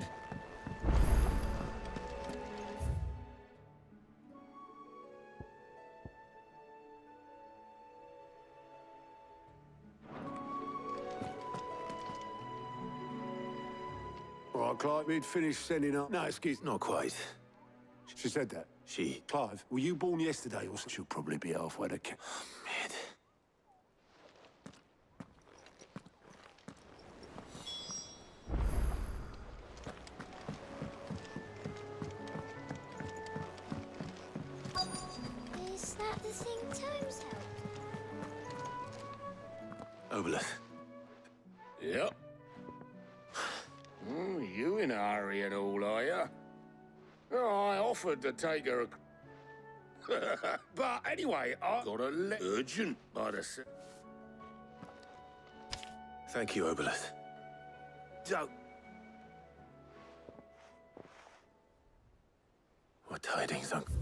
All right, Clive, we'd finished sending up. No, excuse. Not quite. She said that. She... Clive, were you born yesterday or... She'll probably be halfway to... Mid. Is that the thing Tomes helped? Obelus. Yep. You in a hurry and all, are you? Oh, I offered to take her but anyway, I got a urgent by the... Thank you, Obelus. Don't... What tidings, Uncle?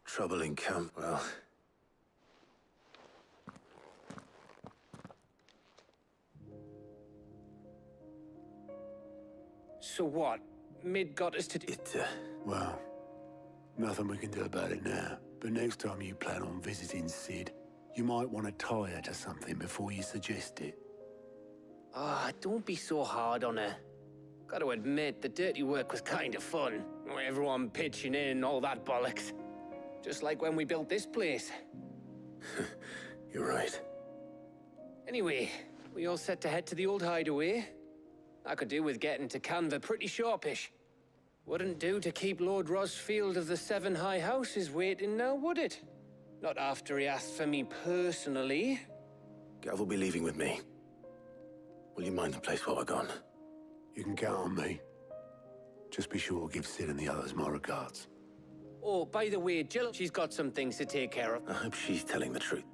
Trouble in camp, well... So what? Mid got us to... Well, nothing we can do about it now. But next time you plan on visiting Sid, you might want to tie her to something before you suggest it. Ah, don't be so hard on her. Got to admit, the dirty work was kind of fun. Everyone pitching in, all that bollocks. Just like when we built this place. You're right. Anyway, we all set to head to the old hideaway. I could do with getting to Canva pretty sharpish. Wouldn't do to keep Lord Rosfield of the Seven High Houses waiting now, would it? Not after he asked for me personally. Gav will be leaving with me. Will you mind the place while we're gone? You can count on me. Just be sure to give Sid and the others my regards. Oh, by the way, Jill, she's got some things to take care of. I hope she's telling the truth.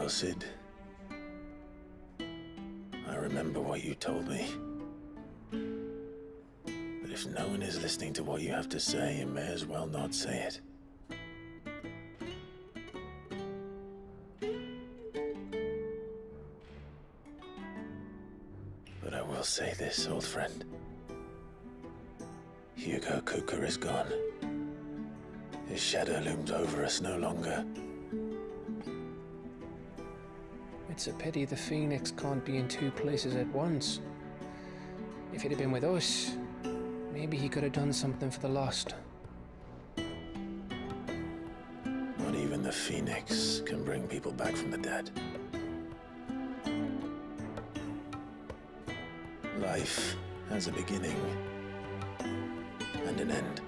well, Sid. I remember what you told me. But if no one is listening to what you have to say, you may as well not say it. But I will say this, old friend. Hugo Kuka is gone. His shadow looms over us no longer. It's a pity the Phoenix can't be in two places at once. If he'd have been with us, maybe he could have done something for the lost. Not even the Phoenix can bring people back from the dead. Life has a beginning and an end.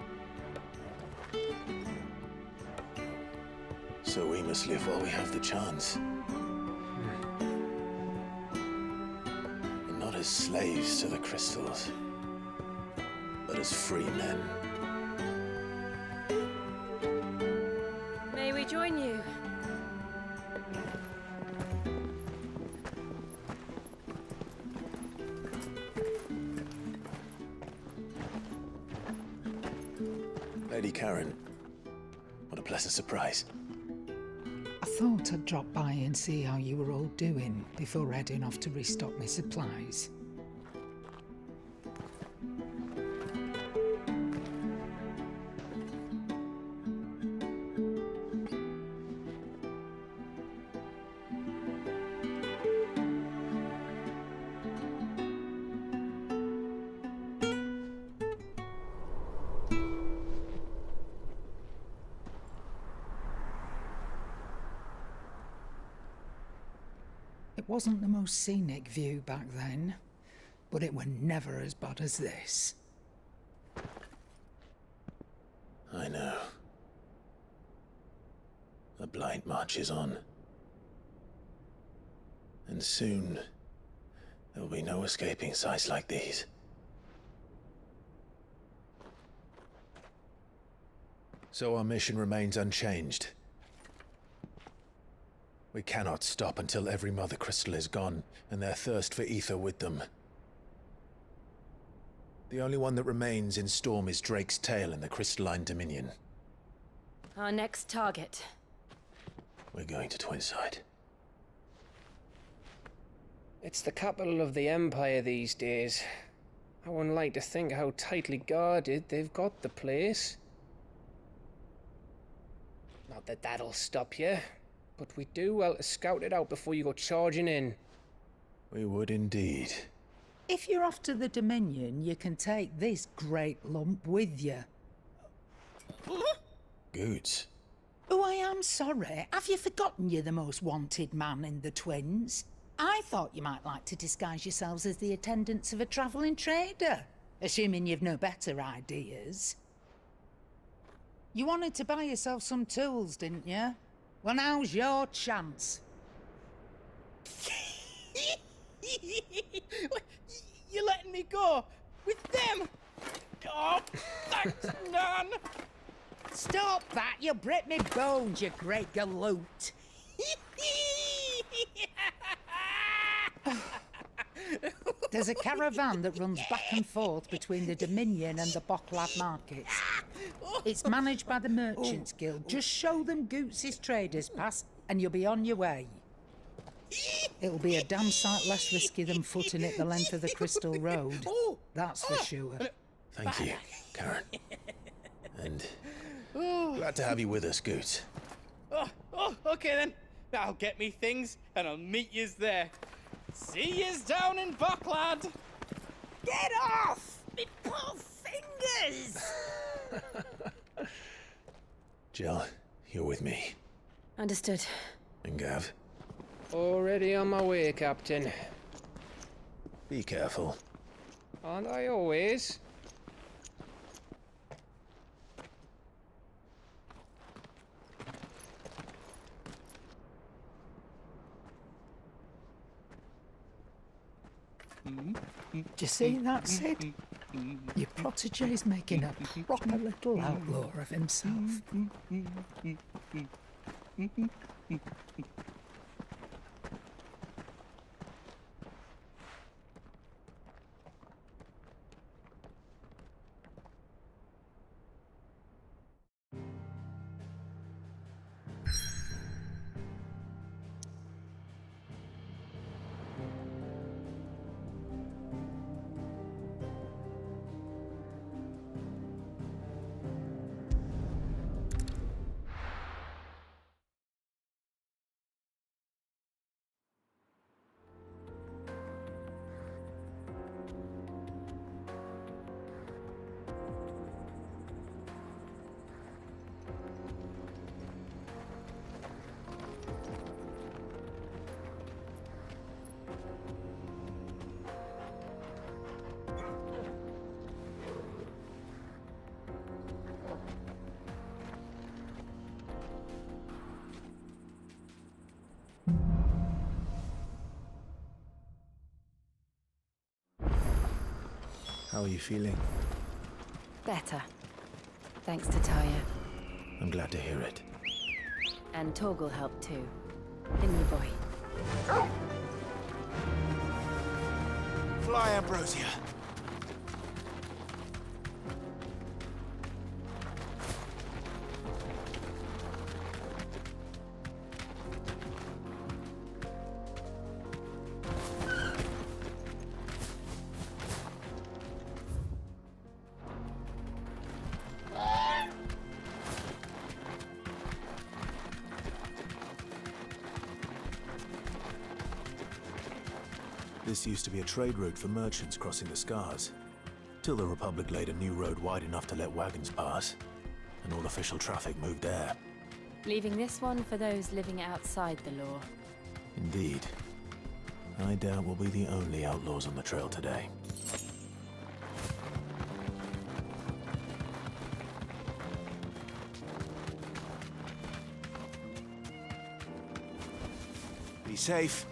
So we must live while we have the chance. And not as slaves to the crystals, but as free men. May we join you? Lady Karen, what a pleasant surprise. I thought I'd drop by and see how you were all doing before heading off to restock my supplies. It wasn't the most scenic view back then, but it were never as bad as this. I know. The Blight marches on. And soon, there will be no escaping sights like these. So our mission remains unchanged. We cannot stop until every Mother Crystal is gone, and their thirst for ether with them. The only one that remains in Storm is Drake's Tail in the Crystalline Dominion. Our next target. We're going to Twinside. It's the capital of the Empire these days. I wouldn't like to think how tightly guarded they've got the place. Not that that'll stop you, but we do well to scout it out before you go charging in. We would indeed. If you're off to the Dominion, you can take this great lump with you. Goods. Oh, I am sorry. Have you forgotten you're the most wanted man in the Twins? I thought you might like to disguise yourselves as the attendants of a travelling trader, assuming you've no better ideas. You wanted to buy yourself some tools, didn't you? Well, now's your chance. You're letting me go with them? Oh, thanks, Nan. Stop that! You'll break me bones, you great galoot. There's a caravan that runs back and forth between the Dominion and the Bocklad markets. It's managed by the Merchants Guild. Just show them Goots' traders pass and you'll be on your way. It'll be a damn sight less risky than footing it the length of the Crystal Road. That's for sure. Thank you, Karen. And glad to have you with us, Goots. Okay then. I'll get me things and I'll meet yous there. See yous down in Bocklad. Get off! Me poor fingers! Jill, you're with me. Understood. And Gav? Already on my way, Captain. Be careful. Aren't I always? Do you see that, Sid? Your protege's making a proper little outlaw of himself. How are you feeling? Better. Thanks to Taya. I'm glad to hear it. And Torgal helped too. Didn't you, boy? Fly, Ambrosia. This used to be a trade route for merchants crossing the Scars, till the Republic laid a new road wide enough to let wagons pass, and all official traffic moved there. Leaving this one for those living outside the law. Indeed. I doubt we'll be the only outlaws on the trail today. Be safe.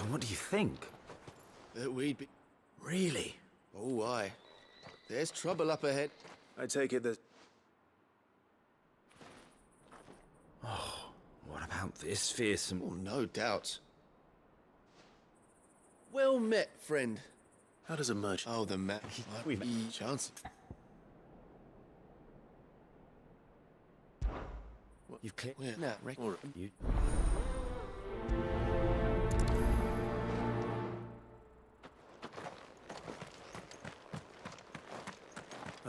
So what do you think? That we'd be... Really? Oh, aye. There's trouble up ahead. I take it that... Oh, what about this fearsome... Oh, no doubt. Well met, friend. How does a merchant... Oh, the map. We've chance. You've cleared... Where? No, Or you...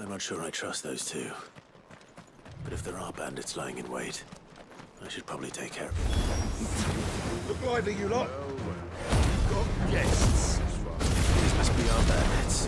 I'm not sure I trust those two. But if there are bandits lying in wait, I should probably take care of it. Look lively, you lot. Got guests. These must be our bandits.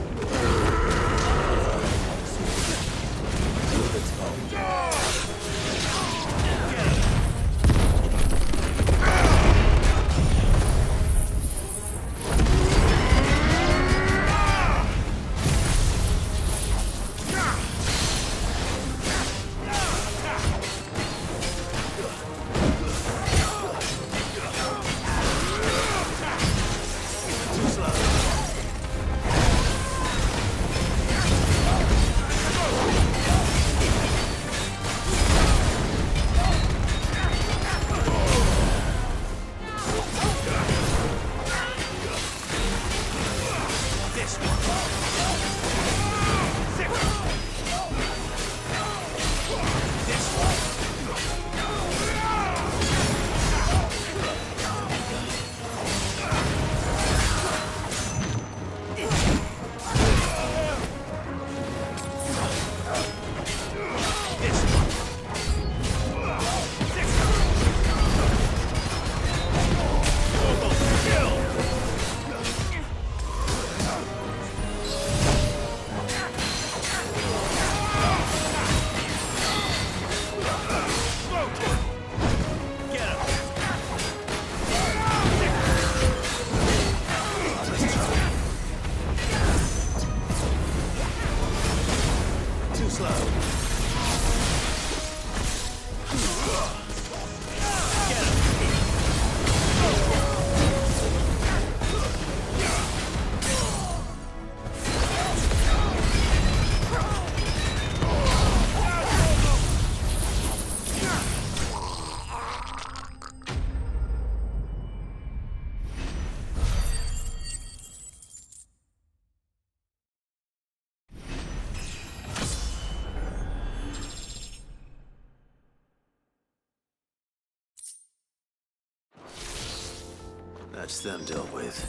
That's them dealt with.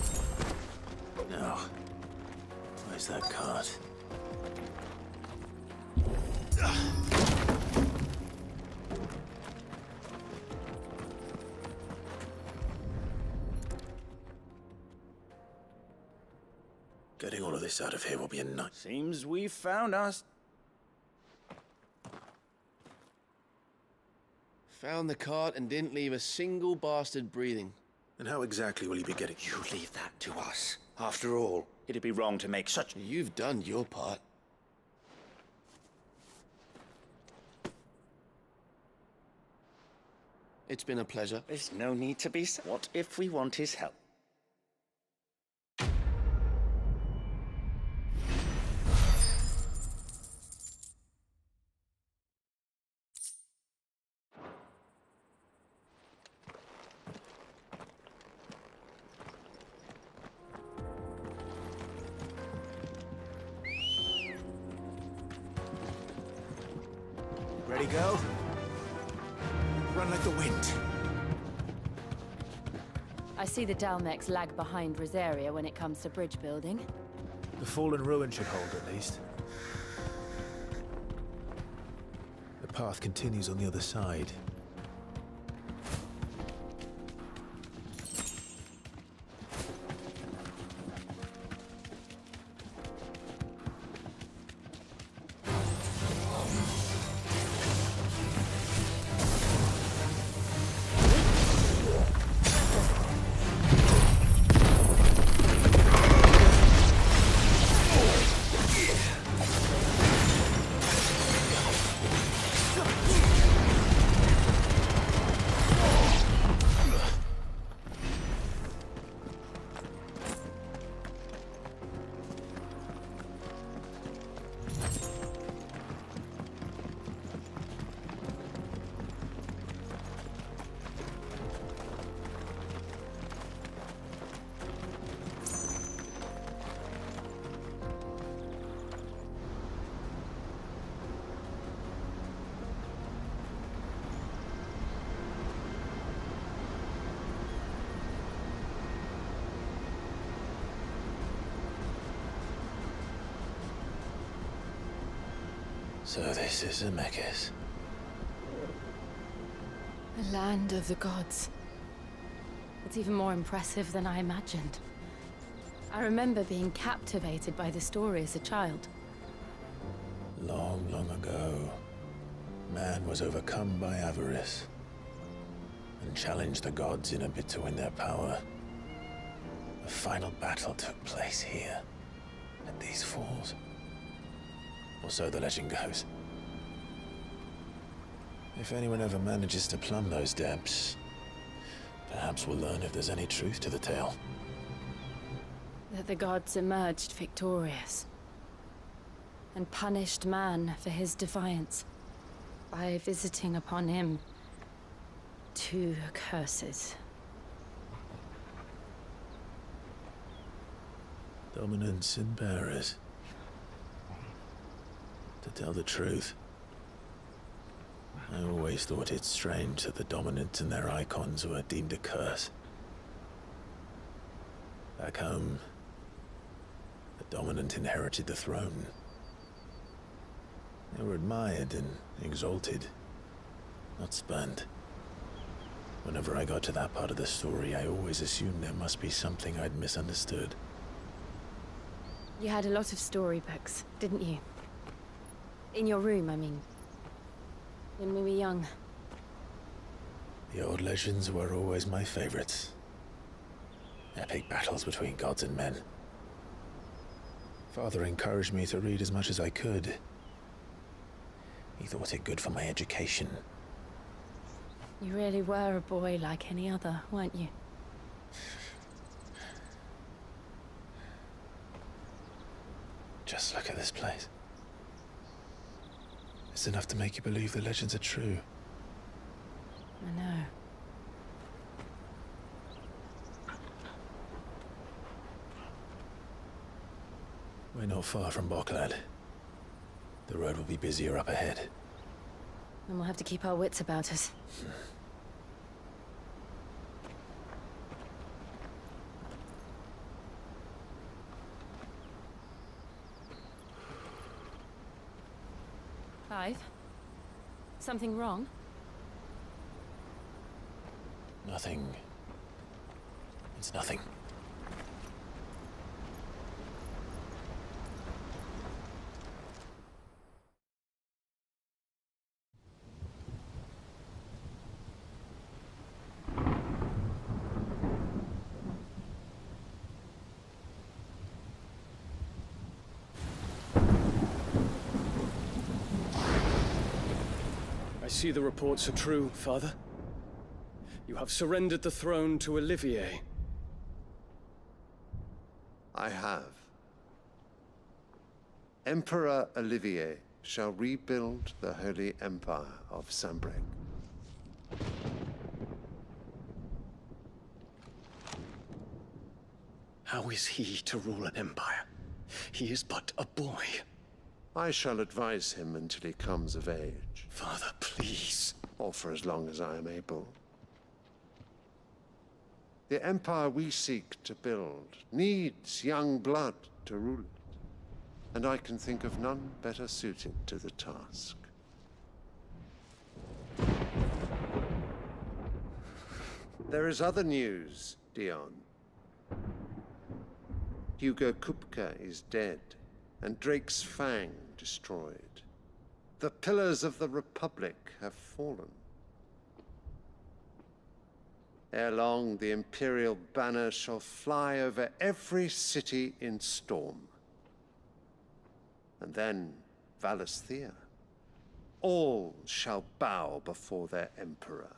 Now, where's that cart? Getting all of this out of here will be a night. Seems we've found us. Found the cart and didn't leave a single bastard breathing. And how exactly will you be getting... You leave that to us. After all, it'd be wrong to make such... You've done your part. It's been a pleasure. There's no need to be... What if we want his help? Ready, go? Run like the wind. I see the Dalmex lag behind Rosaria when it comes to bridge building. The fallen ruin should hold, at least. The path continues on the other side. So this is Zemeckis. The land of the gods. It's even more impressive than I imagined. I remember being captivated by the story as a child. Long, long ago, man was overcome by avarice and challenged the gods in a bid to win their power. The final battle took place here, at these falls. Or so the legend goes. If anyone ever manages to plumb those depths, perhaps we'll learn if there's any truth to the tale. That the gods emerged victorious and punished man for his defiance by visiting upon him 2 curses. Dominants and bearers. To tell the truth, I always thought it strange that the dominant and their icons were deemed a curse. Back home, the dominant inherited the throne. They were admired and exalted, not spurned. Whenever I got to that part of the story, I always assumed there must be something I'd misunderstood. You had a lot of storybooks, didn't you? In your room, I mean. When we were young. The old legends were always my favorites. Epic battles between gods and men. Father encouraged me to read as much as I could. He thought it good for my education. You really were a boy like any other, weren't you? Just look at this place. It's enough to make you believe the legends are true. I know. We're not far from Boklad. The road will be busier up ahead. And we'll have to keep our wits about us. Clive? Something wrong? Nothing. It's nothing. I see the reports are true, Father. You have surrendered the throne to Olivier. I have. Emperor Olivier shall rebuild the Holy Empire of Sambrec. How is he to rule an empire? He is but a boy. I shall advise him until he comes of age. Father, please. Or for as long as I am able. The empire we seek to build needs young blood to rule it. And I can think of none better suited to the task. There is other news, Dion. Hugo Kupka is dead, and Drake's Fang destroyed. The pillars of the Republic have fallen. Ere long, the Imperial banner shall fly over every city in Storm. And then Valisthea. All shall bow before their Emperor.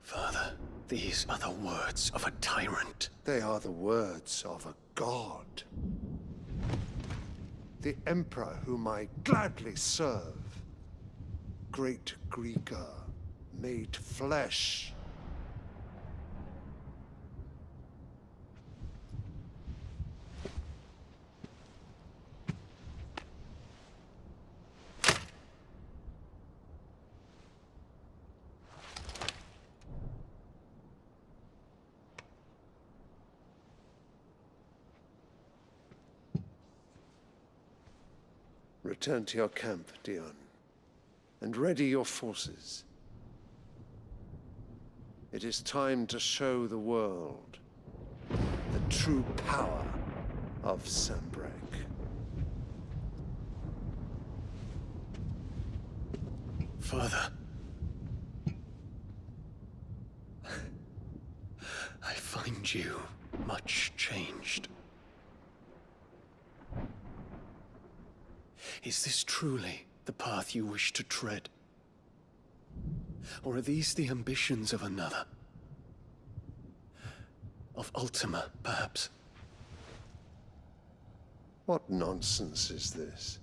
Father, these are the words of a tyrant. They are the words of a god. The Emperor whom I gladly serve. Great Greeker, made flesh. Return to your camp, Dion, and ready your forces. It is time to show the world the true power of Sambrec. Father. I find you much changed. Is this truly the path you wish to tread? Or are these the ambitions of another? Of Ultima, perhaps? What nonsense is this?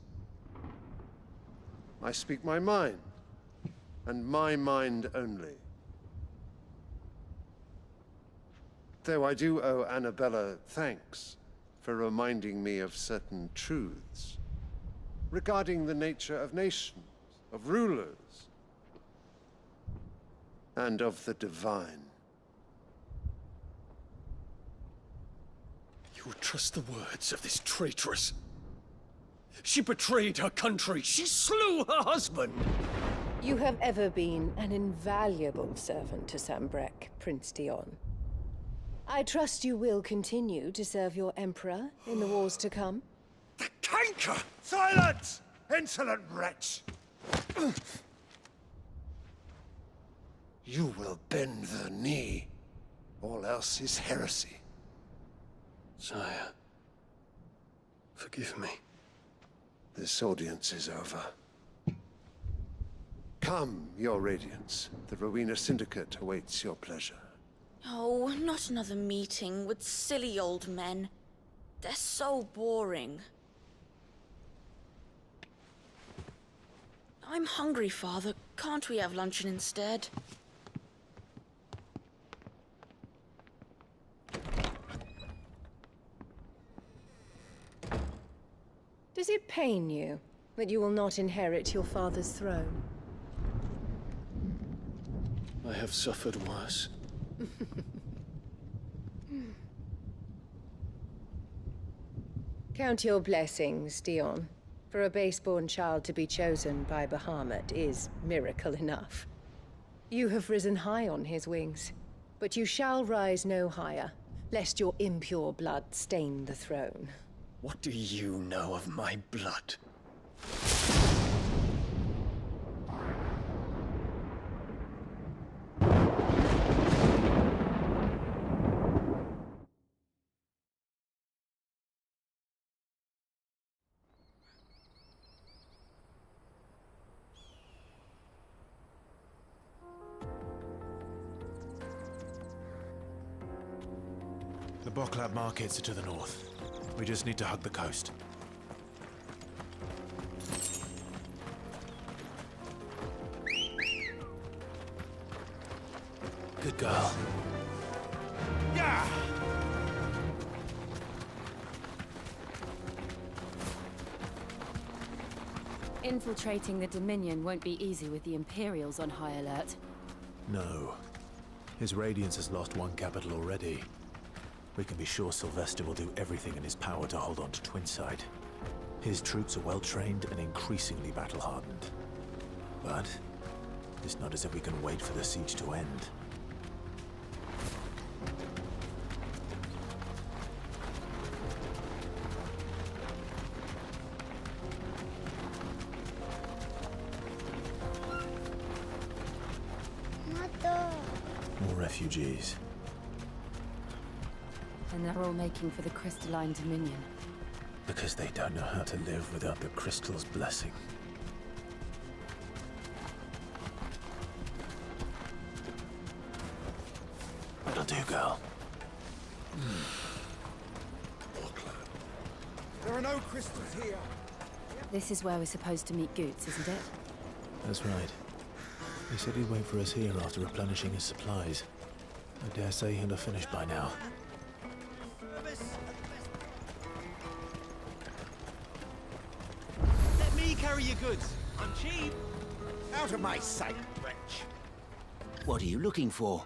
I speak my mind, and my mind only. Though I do owe Annabella thanks for reminding me of certain truths regarding the nature of nations, of rulers, and of the divine. You would trust the words of this traitress? She betrayed her country. She slew her husband. You have ever been an invaluable servant to Sambrec, Prince Dion. I trust you will continue to serve your Emperor in the wars to come. The canker! Silence! Insolent wretch! You will bend the knee. All else is heresy. Sire, forgive me. This audience is over. Come, your Radiance. The Rowena Syndicate awaits your pleasure. Oh, not another meeting with silly old men. They're so boring. I'm hungry, Father. Can't we have luncheon instead? Does it pain you that you will not inherit your father's throne? I have suffered worse. Count your blessings, Dion. For a base-born child to be chosen by Bahamut is miracle enough. You have risen high on his wings, but you shall rise no higher, lest your impure blood stain the throne. What do you know of my blood? The Boklab markets are to the north. We just need to hug the coast. Good girl. Yeah! Infiltrating the Dominion won't be easy with the Imperials on high alert. No. His Radiance has lost one capital already. We can be sure Sylvester will do everything in his power to hold on to Twinside. His troops are well-trained and increasingly battle-hardened. But it's not as if we can wait for the siege to end. More refugees. And they're all making for the Crystalline Dominion. Because they don't know how to live without the Crystal's blessing. That'll do, girl. There are no crystals here. This is where we're supposed to meet Goots, isn't it? That's right. He said he'd wait for us here after replenishing his supplies. I dare say he'll have finished by now. Let me carry your goods. I'm cheap. Out of my sight, wretch. What are you looking for?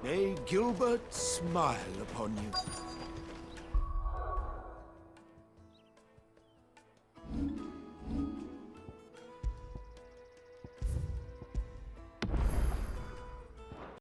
May Gilbert smile upon you.